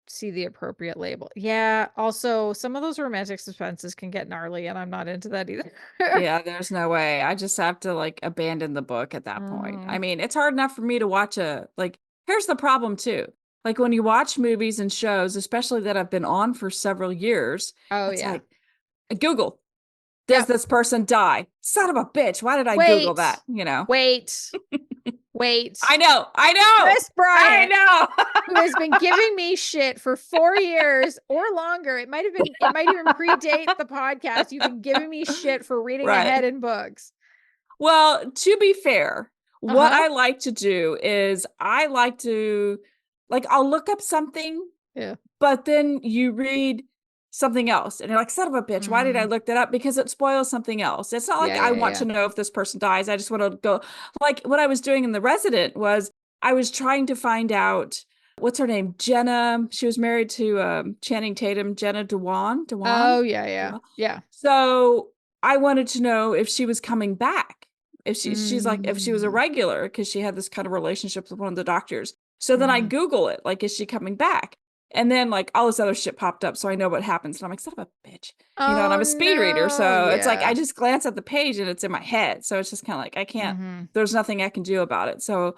see the appropriate label. Yeah. Also, some of those romantic suspenses can get gnarly, and I'm not into that either. Yeah, there's no way. I just have to like abandon the book at that point. I mean, it's hard enough for me to watch here's the problem too. Like when you watch movies and shows, especially that have been on for several years, Oh, it's yeah. like, Google, does this person die? Son of a bitch. Why did I Google that? Wait. I know. Kris Bryant, I know. who has been giving me shit for 4 years or longer. It might even predate the podcast. You've been giving me shit for reading Right. ahead in books. Well, to be fair, what I like to do is I'll look up something. Yeah. But then you read something else and you're like, son of a bitch, why did I look that up? Because it spoils something else. It's not like I want to know if this person dies. I just want to go, like what I was doing in The Resident was I was trying to find out, what's her name? Jenna. She was married to Channing Tatum, Jenna Dewan. Oh, yeah. Yeah. So I wanted to know if she was coming back. If she's like, if she was a regular, because she had this kind of relationship with one of the doctors. So then I Google it, like, is she coming back? And then like all this other shit popped up, so I know what happens. And I'm like, son of a bitch. And I'm a speed reader. So it's like I just glance at the page and it's in my head. So it's just kind of like I can't, there's nothing I can do about it. So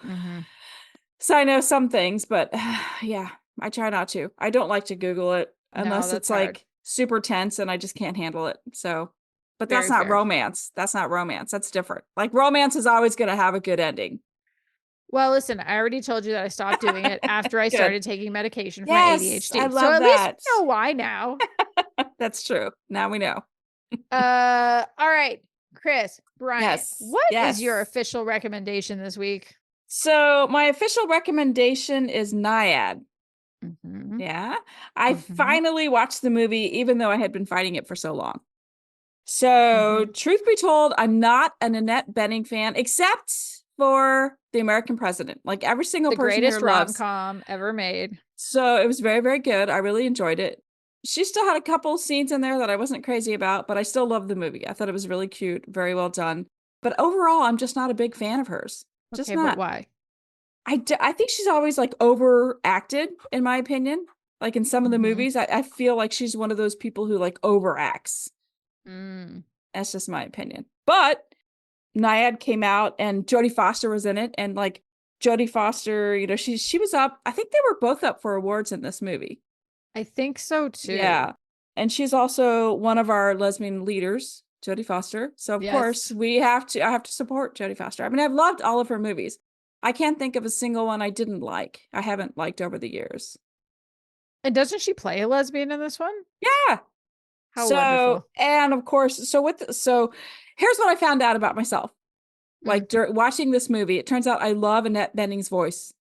I know some things, but yeah, I try not to. I don't like to Google it unless it's like super tense and I just can't handle it. So, but that's not romance. That's not romance. That's different. Like romance is always going to have a good ending. Well, listen, I already told you that I stopped doing it after I started taking medication for my ADHD. I love so at that. least we know why now. That's true. Now we know. All right, Kris Bryant, what is your Yes. official recommendation this week? So my official recommendation is Nyad. Yeah. I finally watched the movie, even though I had been fighting it for so long. So truth be told, I'm not an Annette Bening fan, except for The American President. Like every single person here loves. The greatest rom-com ever made. So it was very, very good. I really enjoyed it. She still had a couple scenes in there that I wasn't crazy about, but I still loved the movie. I thought it was really cute, very well done. But overall, I'm just not a big fan of hers. Just not. But why? I think she's always like overacted, in my opinion. Like in some of the movies, I feel like she's one of those people who like overacts. That's just my opinion. But Nyad came out and Jodie Foster was in it. And like Jodie Foster, she was up. I think they were both up for awards in this movie. I think so too. Yeah. And she's also one of our lesbian leaders, Jodie Foster. So of course I have to support Jodie Foster. I mean, I've loved all of her movies. I can't think of a single one I didn't like. I haven't liked over the years. And doesn't she play a lesbian in this one? Yeah. How wonderful. And of course, so here's what I found out about myself. Like watching this movie, it turns out I love Annette Bening's voice.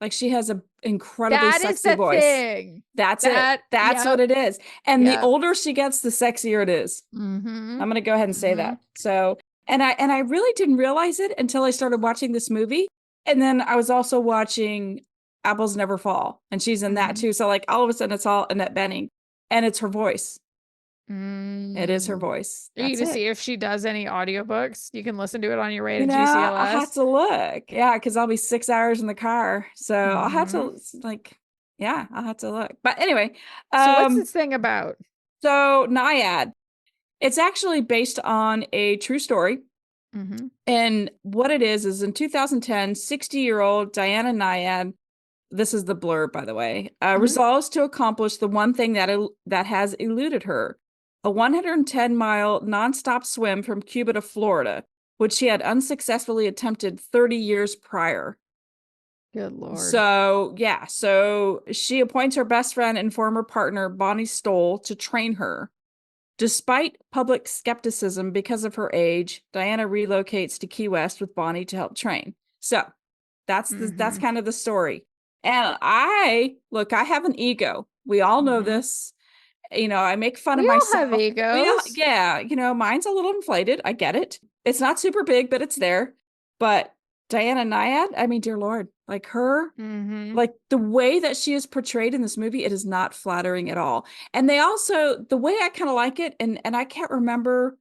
Like she has an incredibly sexy voice. Thing. That's it. That's what it is. And the older she gets, the sexier it is. I'm going to go ahead and say that. So, and I really didn't realize it until I started watching this movie. And then I was also watching Apples Never Fall, and she's in that too. So like all of a sudden it's all Annette Bening and it's her voice. It is her voice. Are you That's to it. see if she does any audiobooks? You can listen to it on your way to I'll have GCLS. to look. Yeah, because I'll be 6 hours in the car. So I'll have to I'll have to look. But anyway, So what's this thing about? so Nyad, it's actually based on a true story. And what it is in 2010, 60-year-old Diana Nyad, this is the blurb, by the way, resolves to accomplish the one thing that has eluded her, a 110-mile nonstop swim from Cuba to Florida, which she had unsuccessfully attempted 30 years prior. Good Lord. So she appoints her best friend and former partner, Bonnie Stoll, to train her. Despite public skepticism because of her age, Diana relocates to Key West with Bonnie to help train. So that's kind of the story. And I have an ego. We all know this. I make fun of myself. We all have egos. Mine's a little inflated. I get it. It's not super big, but it's there. But Diana Nyad, I mean, dear Lord, like her, like the way that she is portrayed in this movie, it is not flattering at all. And they also, the way I kind of like it, and I can't remember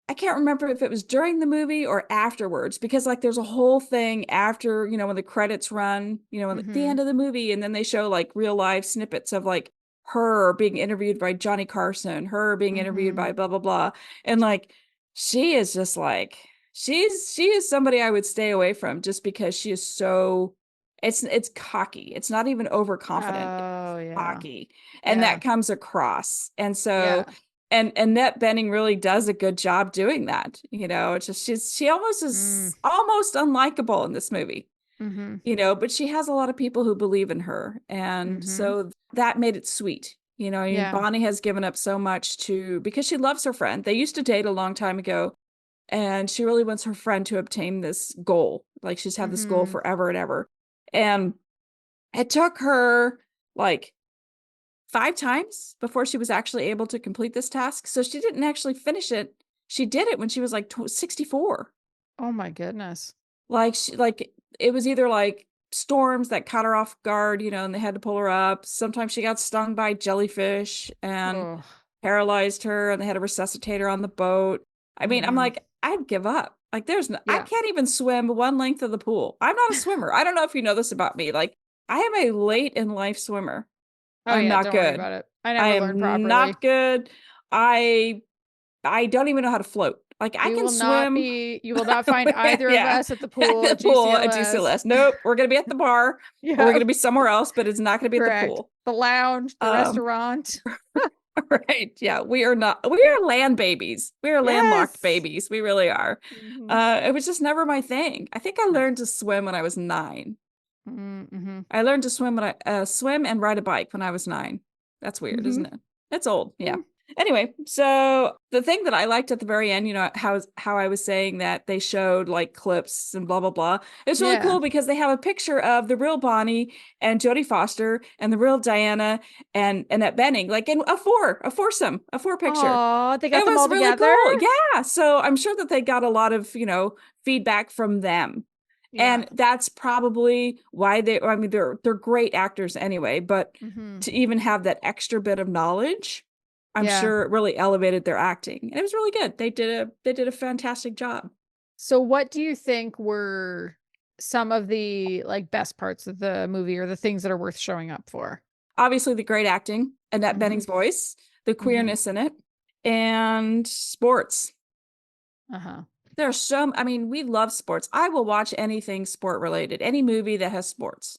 if it was during the movie or afterwards, because like there's a whole thing after, when the credits run, at the end of the movie, and then they show like real life snippets of like her being interviewed by Johnny Carson, her being interviewed by blah, blah, blah. And like, she is just like, she is somebody I would stay away from just because she is so, it's cocky. It's not even overconfident. It's cocky. And that comes across. And so, and Annette Bening really does a good job doing that. It's just, she almost is almost unlikable in this movie, but she has a lot of people who believe in her. And so that made it sweet. Bonnie has given up so much because she loves her friend. They used to date a long time ago. And she really wants her friend to obtain this goal. Like she's had this goal forever and ever. And it took her like 5 times before she was actually able to complete this task. So she didn't actually finish it. She did it when she was like 64. Oh my goodness. Like it was either like storms that caught her off guard, and they had to pull her up. Sometimes she got stung by jellyfish and paralyzed her, and they had to resuscitate her on the boat. I mean, I'm like, I'd give up. Like I can't even swim one length of the pool. I'm not a swimmer. I don't know if you know this about me. Like I am a late in life swimmer. I'm not don't good. worry about it. I never learned properly. Not good. I don't even know how to float. Like I can swim. You will not find either of us at the pool at GCLS. Nope. We're going to be at the bar. Or we're going to be somewhere else, but it's not going to be at the pool. The lounge, the restaurant. Right. Yeah. We are land babies. We are landlocked babies. We really are. It was just never my thing. I think I learned to swim when I was 9. I learned to swim swim and ride a bike when I was 9. That's weird, isn't it? It's old. Yeah. Anyway, so the thing that I liked at the very end, how I was saying that they showed like clips and blah, blah, blah. It's really cool because they have a picture of the real Bonnie and Jodie Foster and the real Diana and Annette Bening, like in a 4 picture. Oh, they got them all together. Really cool. Yeah. So I'm sure that they got a lot of, feedback from them. And that's probably why they're great actors anyway, but to even have that extra bit of knowledge, I'm sure it really elevated their acting. And it was really good. They did a fantastic job. So what do you think were some of the like best parts of the movie or the things that are worth showing up for? Obviously the great acting, Annette Bening's voice, the queerness in it, and sports. There's we love sports. I will watch anything sport related, any movie that has sports.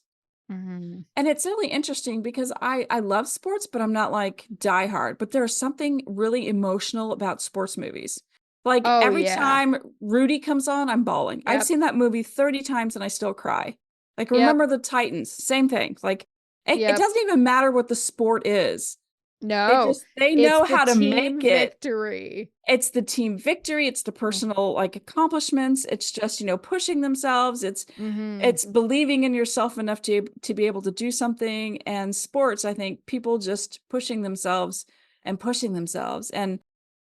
And it's really interesting because I love sports, but I'm not like diehard. But there's something really emotional about sports movies. Like every time Rudy comes on, I'm bawling. I've seen that movie 30 times and I still cry. Like Remember the Titans, same thing. Like it doesn't even matter what the sport is. No, they know how to make it. Victory. It's the team victory. It's the personal like accomplishments. It's just, pushing themselves. It's believing in yourself enough to be able to do something. And sports, I think people just pushing themselves. And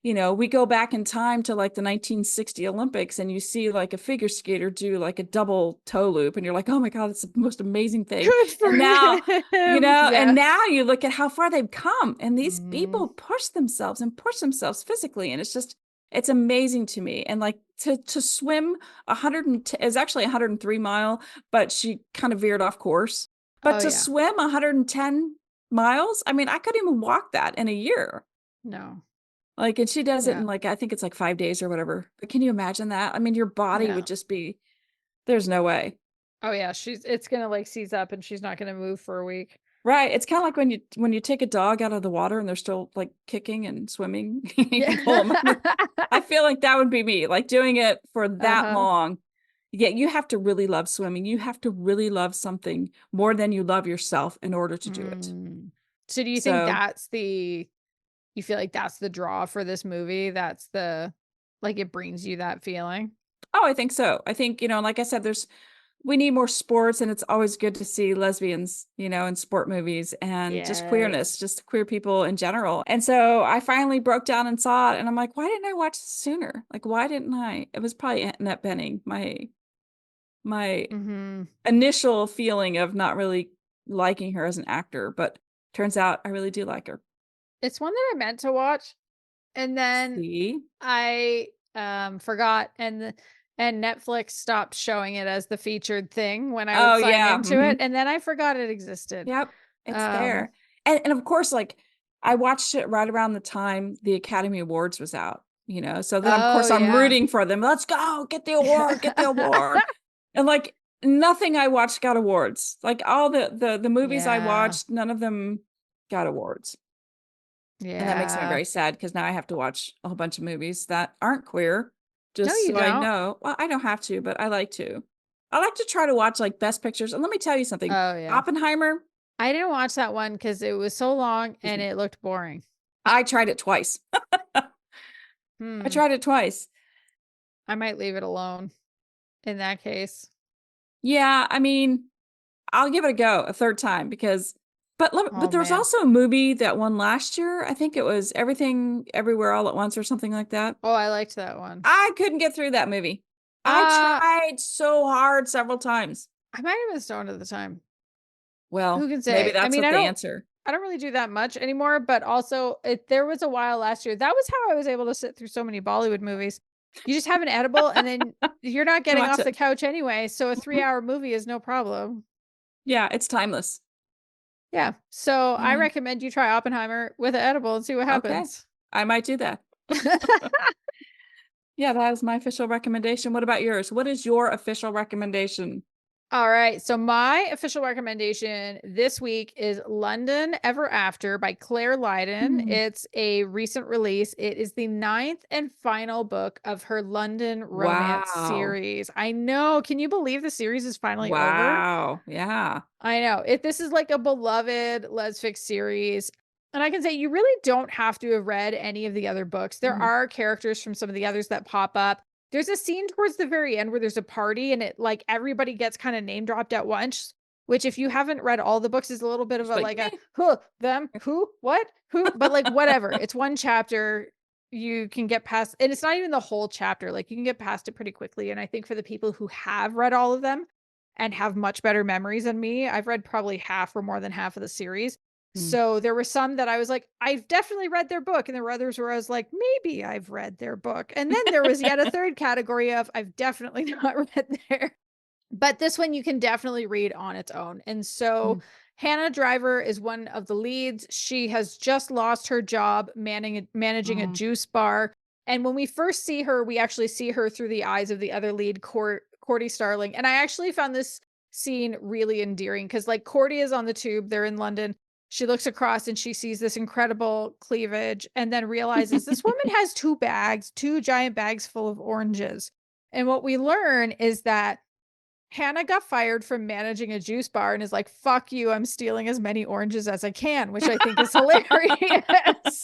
you know, we go back in time to like the 1960 Olympics and you see like a figure skater do like a double toe loop and you're like, oh my God, it's the most amazing thing. Good for And now, you him. know, and Yeah. now you look at how far they've come and these Mhm. people push themselves and push themselves physically. And it's just, it's amazing to me. And like to swim 110 is actually 103 mile, but she kind of veered off course. But Oh to yeah. swim 110 miles, I mean, I couldn't even walk that in a year. No. Like, and she does it Yeah. in like, I think it's like 5 days or whatever. But can you imagine that? I mean, your body Yeah. would just be, there's no way. Oh yeah. It's gonna like seize up and she's not gonna move for a week. Right. It's kind of like when you take a dog out of the water and they're still like kicking and swimming. You Yeah. can pull them out. I feel like that would be me, like doing it for that Uh-huh. long. Yeah, you have to really love swimming. You have to really love something more than you love yourself in order to do it. Mm. So do you think So, you feel like that's the draw for this movie? That's like it brings you that feeling? oh, I think so. I think, you know, like I said, we need more sports and it's always good to see lesbians, you know, in sport movies and just queerness, Yes. just queer people in general. And so I finally broke down and saw it and I'm like, why didn't I watch this sooner? Like, why didn't I? It was probably Annette Bening, my Mhm. initial feeling of not really liking her as an actor, but turns out I really do like her. It's one that I meant to watch, and then See? I, forgot, and Netflix stopped showing it as the featured thing when I would Oh sign yeah. into it, and then I forgot it existed. Yep. It's Um, there. And of course, like I watched it right around the time the Academy Awards was out, you know. So then of oh, course I'm yeah. rooting for them. Let's go, get the award, get the award. And like nothing I watched got awards. Like all the movies I Yeah. watched, none of them got awards. And that makes me Yeah. very sad because now I have to watch a whole bunch of movies that aren't queer No, just you so I don't. know. Well, I don't have to, but I like to. I like to try to watch like best pictures. And let me tell you something. Oh, yeah. Oppenheimer, I didn't watch that one because it was so long excuse and me. it looked boring. I tried it twice. I Hmm. tried it twice. I might leave it alone in that case. Yeah, I mean, I'll give it a go a third time because Oh, but there was man. also a movie that won last year. I think it was Everything Everywhere All at Once or something like that. Oh, I liked that one. I couldn't get through that movie. I Uh, tried so hard several times. I might have been stoned at the time. Well, Who can maybe say? I that's mean, what the answer. I don't really do that much anymore, but also there was a while last year. That was how I was able to sit through so many Bollywood movies. You just have an edible and then you're not You getting watch off the it. couch anyway, so a Mhm. 3-hour movie is no problem. Yeah, it's timeless. Yeah. So I Yeah. recommend you try Oppenheimer with an edible and see what Okay. happens. I might do that. Yeah, that was my official recommendation. What about yours? What is your official recommendation? All right. So my official recommendation this week is London Ever After by Clare Lydon. Mm. It's a recent release. It is the ninth and final book of her London romance Wow. series. I know. Can you believe the series is finally over? Wow. Yeah. I know. This is like a beloved Lesfic series. And I can say you really don't have to have read any of the other books. There Mhm. are characters from some of the others that pop up. There's a scene towards the very end where there's a party and it like everybody gets kind of name dropped at once, which if you haven't read all the books is a little bit of Just a like like a me. who, them, who, what, who, but like whatever. It's one chapter. You can get past, and it's not even the whole chapter. Like you can get past it pretty quickly. And I think for the people who have read all of them, and have much better memories than me. I've read probably half or more than half of the series. Mm. So there were some that I was like, I've definitely read their book. And there were others where I was like, maybe I've read their book. And then there was yet a third category of I've definitely not read there. But this one you can definitely read on its own. And so Mm. Hannah Driver is one of the leads. She has just lost her job managing a Mm. juice bar. And when we first see her, we actually see her through the eyes of the other lead, Cordy Starling. And I actually found this scene really endearing because, like, Cordy is on the tube, they're in London. She looks across and she sees this incredible cleavage and then realizes this woman has two giant bags full of oranges. And what we learn is that Hannah got fired from managing a juice bar and is like, fuck you, I'm stealing as many oranges as I can, which I think is hilarious.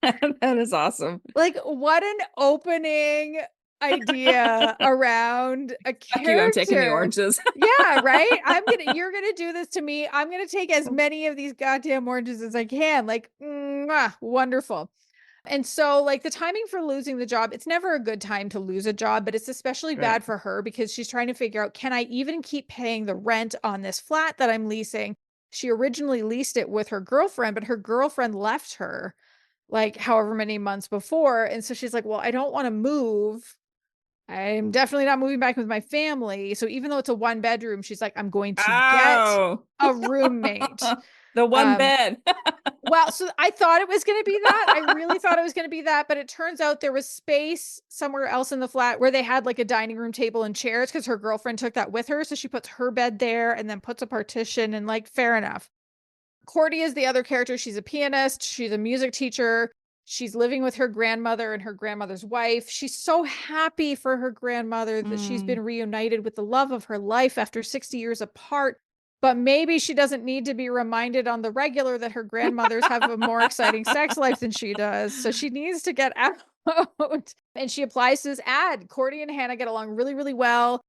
That is awesome. Like, what an opening idea around a Fuck you, I'm taking the character. oranges. Yeah, right? You're gonna do this to me. I'm gonna take as many of these goddamn oranges as I can. Like, mwah, wonderful. And so, like, the timing for losing the job, it's never a good time to lose a job, but it's especially Right. bad for her because she's trying to figure out, can I even keep paying the rent on this flat that I'm leasing? She originally leased it with her girlfriend, but her girlfriend left her like however many months before. And so she's like, well, I don't want to move. I'm definitely not moving back with my family. So even though it's a 1 bedroom, she's like, I'm going to get Oh. a roommate. The one Um, bed. well, so I thought it was gonna be that. I really thought it was gonna be that, but it turns out there was space somewhere else in the flat where they had like a dining room table and chairs because her girlfriend took that with her. So she puts her bed there and then puts a partition and like fair enough. Cordy is the other character. She's a pianist, she's a music teacher. She's living with her grandmother and her grandmother's wife. She's so happy for her grandmother that she's Mm. been reunited with the love of her life after 60 years apart. But maybe she doesn't need to be reminded on the regular that her grandmothers have a more exciting sex life than she does. So she needs to get out. And she applies to this ad. Cordy and Hannah get along really, really well.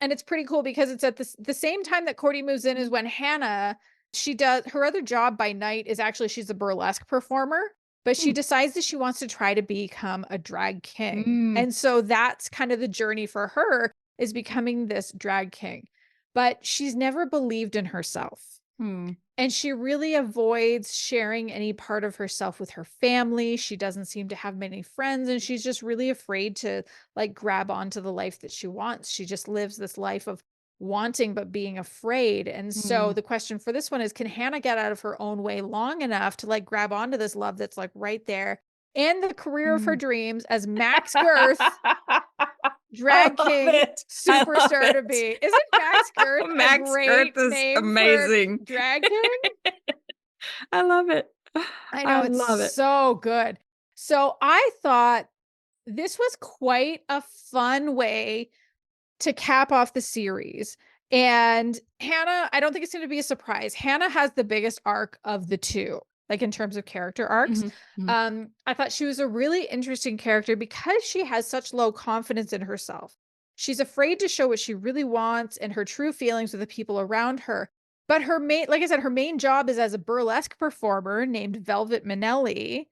And it's pretty cool because it's at the same time that Cordy moves in is when Hannah, she does her other job by night is actually she's a burlesque performer, but she Mm. decides that she wants to try to become a drag king. Mm. And so that's kind of the journey for her is becoming this drag king. But she's never believed in herself. Mm. And she really avoids sharing any part of herself with her family. She doesn't seem to have many friends, and she's just really afraid to like grab onto the life that she wants. She just lives this life of wanting but being afraid. And so Mm. the question for this one is, can Hannah get out of her own way long enough to like grab onto this love that's like right there and the career of her Mm. dreams as Max Girth, I drag love king, it. I love superstar to it. be? Isn't Max Girth a Max Girth great is name for amazing. drag king? I love it. I I know, it's love it. so good. So I thought this was quite a fun way to cap off the series. And Hannah, I don't think it's going to be a surprise. Hannah has the biggest arc of the two, like in terms of character arcs. Mhm. Mhm. I thought she was a really interesting character because she has such low confidence in herself. She's afraid to show what she really wants and her true feelings with the people around her. But her main, like I said, her main job is as a burlesque performer named Velvet Minnelli.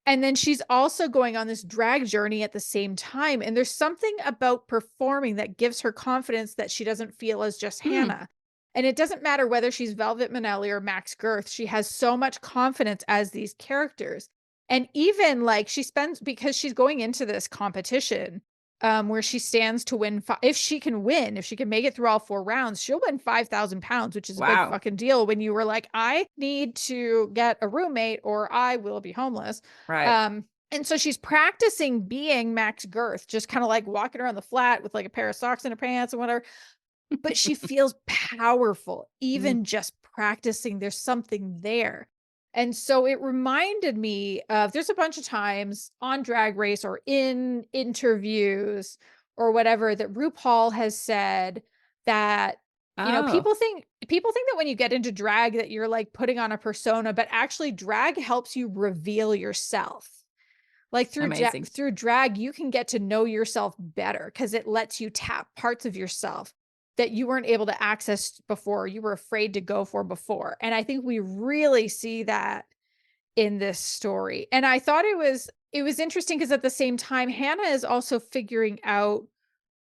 And then she's also going on this drag journey at the same time. And there's something about performing that gives her confidence that she doesn't feel as just Mm. Hannah. And it doesn't matter whether she's Velvet Minnelli or Max Girth. She has so much confidence as these characters. And even like she spends, because she's going into this competition where she stands to win. If she can win, if she can make it through all 4 rounds, she'll win £5,000, which is a big Wow. fucking deal when you were like, I need to get a roommate or I will be homeless. Right. And so she's practicing being Max Girth, just kind of like walking around the flat with like a pair of socks and her pants and whatever. But she feels powerful, Mm. even just practicing. There's something there. And so it reminded me of there's a bunch of times on Drag Race or in interviews or whatever that RuPaul has said that Oh, people think that when you get into drag that you're like putting on a persona, but actually drag helps you reveal yourself. Like amazing. through drag, you can get to know yourself better because it lets you tap parts of yourself that you weren't able to access before, you were afraid to go for before. And I think we really see that in this story. And I thought it was interesting because at the same time, Hannah is also figuring out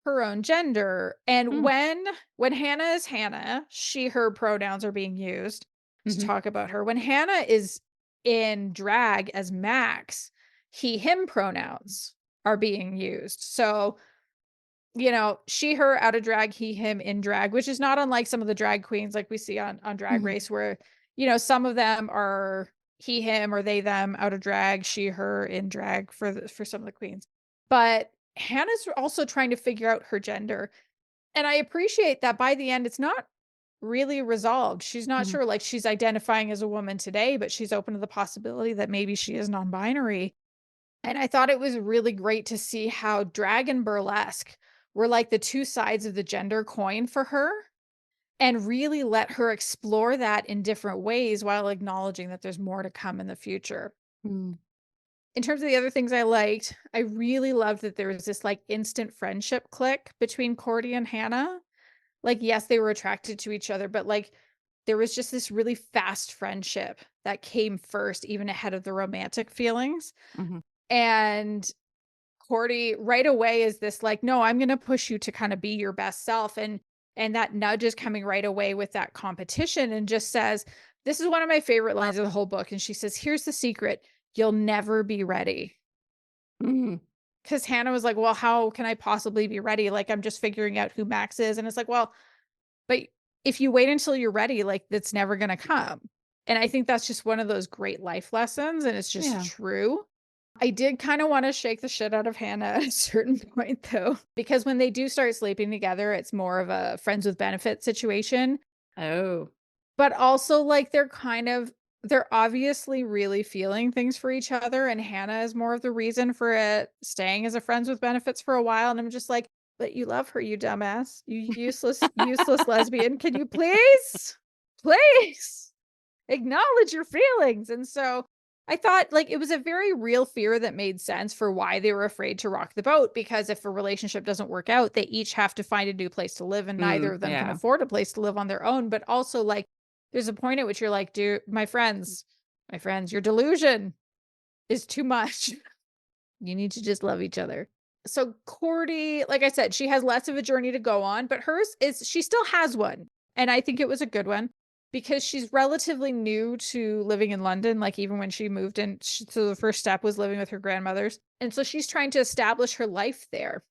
her own gender. And Mm. when Hannah is Hannah, she, her pronouns are being used to Mhm. talk about her. When Hannah is in drag as Max, he, him pronouns are being used. So, she, her out of drag, he, him in drag, which is not unlike some of the drag queens like we see on Drag Mhm. Race, where, some of them are he, him, or they, them out of drag, she, her in drag for some of the queens. But Hannah's also trying to figure out her gender. And I appreciate that by the end, it's not really resolved. She's not Mhm. sure, like she's identifying as a woman today, but she's open to the possibility that maybe she is non-binary. And I thought it was really great to see how drag and burlesque were like the two sides of the gender coin for her and really let her explore that in different ways while acknowledging that there's more to come in the future. Mm. In terms of the other things I liked, I really loved that there was this like instant friendship click between Cordy and Hannah. Like, yes, they were attracted to each other, but like there was just this really fast friendship that came first, even ahead of the romantic feelings. Mhm. And Cordy right away is this like, no, I'm going to push you to kind of be your best self. And that nudge is coming right away with that competition and just says, this is one of my favorite lines of the whole book. And she says, here's the secret. You'll never be ready. Mhm. Because Hannah was like, well, how can I possibly be ready? Like, I'm just figuring out who Max is. And it's like, well, but if you wait until you're ready, like, that's never going to come. And I think that's just one of those great life lessons. And it's just Yeah. true. I did kind of want to shake the shit out of Hannah at a certain point, though, because when they do start sleeping together, it's more of a friends with benefits situation. Oh. But also, like, they're obviously really feeling things for each other. And Hannah is more of the reason for it staying as a friends with benefits for a while. And I'm just like, but you love her, you dumbass, you useless lesbian. Can you please acknowledge your feelings? And so I thought like it was a very real fear that made sense for why they were afraid to rock the boat, because if a relationship doesn't work out, they each have to find a new place to live and neither of them can Yeah. afford a place to live on their own. But also, like, there's a point at which you're like, dude, my friends, your delusion is too much. You need to just love each other. So Cordy, like I said, she has less of a journey to go on, but hers is, she still has one. And I think it was a good one because she's relatively new to living in London. Like even when she moved in, so the first step was living with her grandmother's. And so she's trying to establish her life there.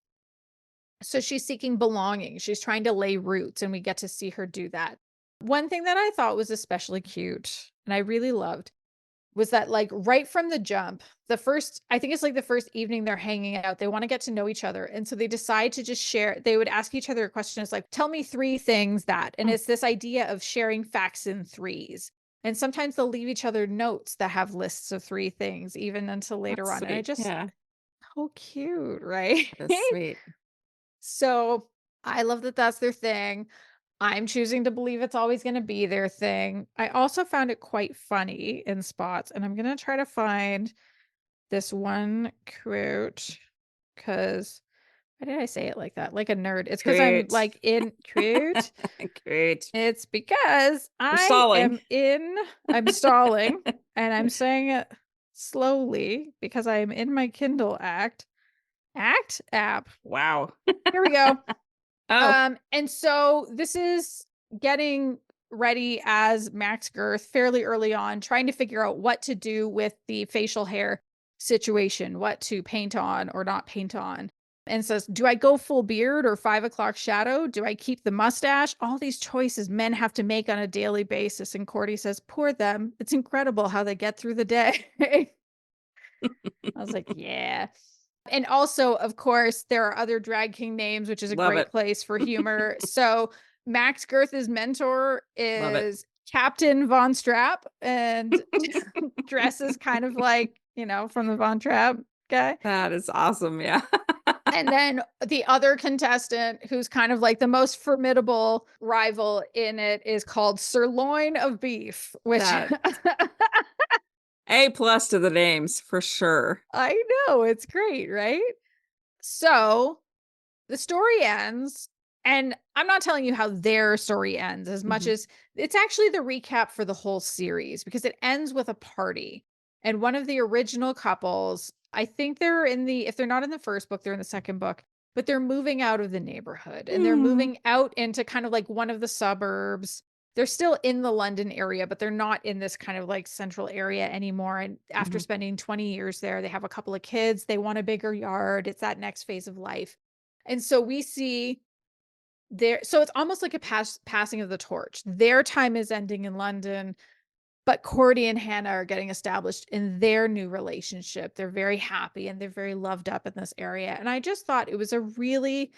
So she's seeking belonging. She's trying to lay roots, and we get to see her do that. One thing that I thought was especially cute and I really loved was that, like, right from the jump, I think it's like the first evening they're hanging out, they want to get to know each other. And so they decide to just share, they would ask each other a question. It's like, tell me 3 things that, and Mm. it's this idea of sharing facts in threes. And sometimes they'll leave each other notes that have lists of 3 things, even until later That's on. And I sweet. just, Yeah. how cute, right? That is sweet. So I love that that's their thing. I'm choosing to believe it's always going to be their thing. I also found it quite funny in spots, and I'm going to try to find this one quote because why did I say it like that? Like a nerd. It's because I'm Great. like in quote. Great. It's because You're stalling. I'm stalling and I'm saying it slowly because I am in my Kindle app. Wow. Here we go. Oh, And so this is getting ready as Max Girth fairly early on, trying to figure out what to do with the facial hair situation, what to paint on or not paint on. And says, do I go full beard or 5 o'clock shadow? Do I keep the mustache? All these choices men have to make on a daily basis. And Cordy says, poor them. It's incredible how they get through the day. I was like, yeah. And also, of course, there are other drag king names, which is a love great it. place for humor. So Max Girth's mentor Love it. is Captain Von Strap and dresses kind of like, from the Von Trapp guy. That is awesome. Yeah. And then the other contestant, who's kind of like the most formidable rival in it, is called Sirloin of Beef, which That A plus to the names for sure. I know, it's great, right? So the story ends, and I'm not telling you how their story ends as much Mhm. as it's actually the recap for the whole series, because it ends with a party. And one of the original couples, I think if they're not in the first book, they're in the second book, but they're moving out of the neighborhood and they're Mm. moving out into kind of like one of the suburbs. They're still in the London area, but they're not in this kind of like central area anymore. And after Mhm. spending 20 years there, they have a couple of kids. They want a bigger yard. It's that next phase of life. And so we see so it's almost like a passing of the torch. Their time is ending in London, but Cordy and Hannah are getting established in their new relationship. They're very happy and they're very loved up in this area. And I just thought it was a really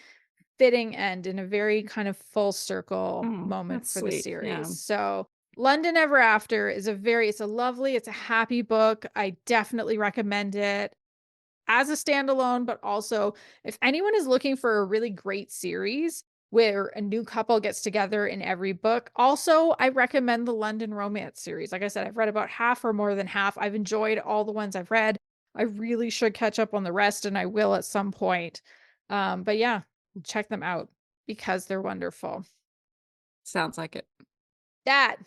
fitting end and a very kind of full circle Oh, moment that's for the sweet. Yeah. series. So London Ever After is it's a happy book. I definitely recommend it as a standalone, but also if anyone is looking for a really great series where a new couple gets together in every book. Also, I recommend the London Romance series. Like I said, I've read about half or more than half. I've enjoyed all the ones I've read. I really should catch up on the rest, and I will at some point. But yeah, check them out because they're wonderful. Sounds like it. that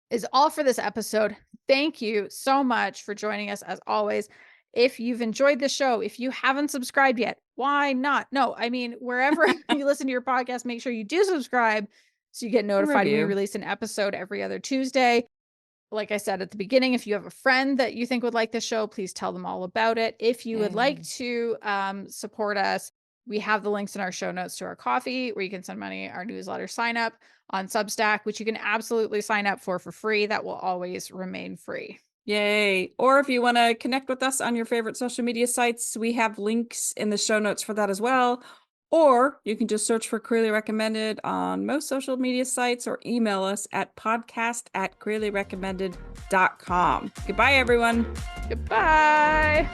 is all for this episode. Thank you so much for joining us as always. If you've enjoyed the show, if you haven't subscribed yet, why not? No, I mean, wherever you listen to your podcast, make sure you do subscribe so you get notified when we release an episode every other Tuesday. Like I said at the beginning, if you have a friend that you think would like the show, please tell them all about it. If you would like to support us, we have the links in our show notes to our coffee, where you can send money, our newsletter sign up on Substack, which you can absolutely sign up for free. That will always remain free. Yay. Or if you want to connect with us on your favorite social media sites, we have links in the show notes for that as well. Or you can just search for Queerly Recommended on most social media sites or email us at podcast@queerlyrecommended.com. Goodbye, everyone. Goodbye.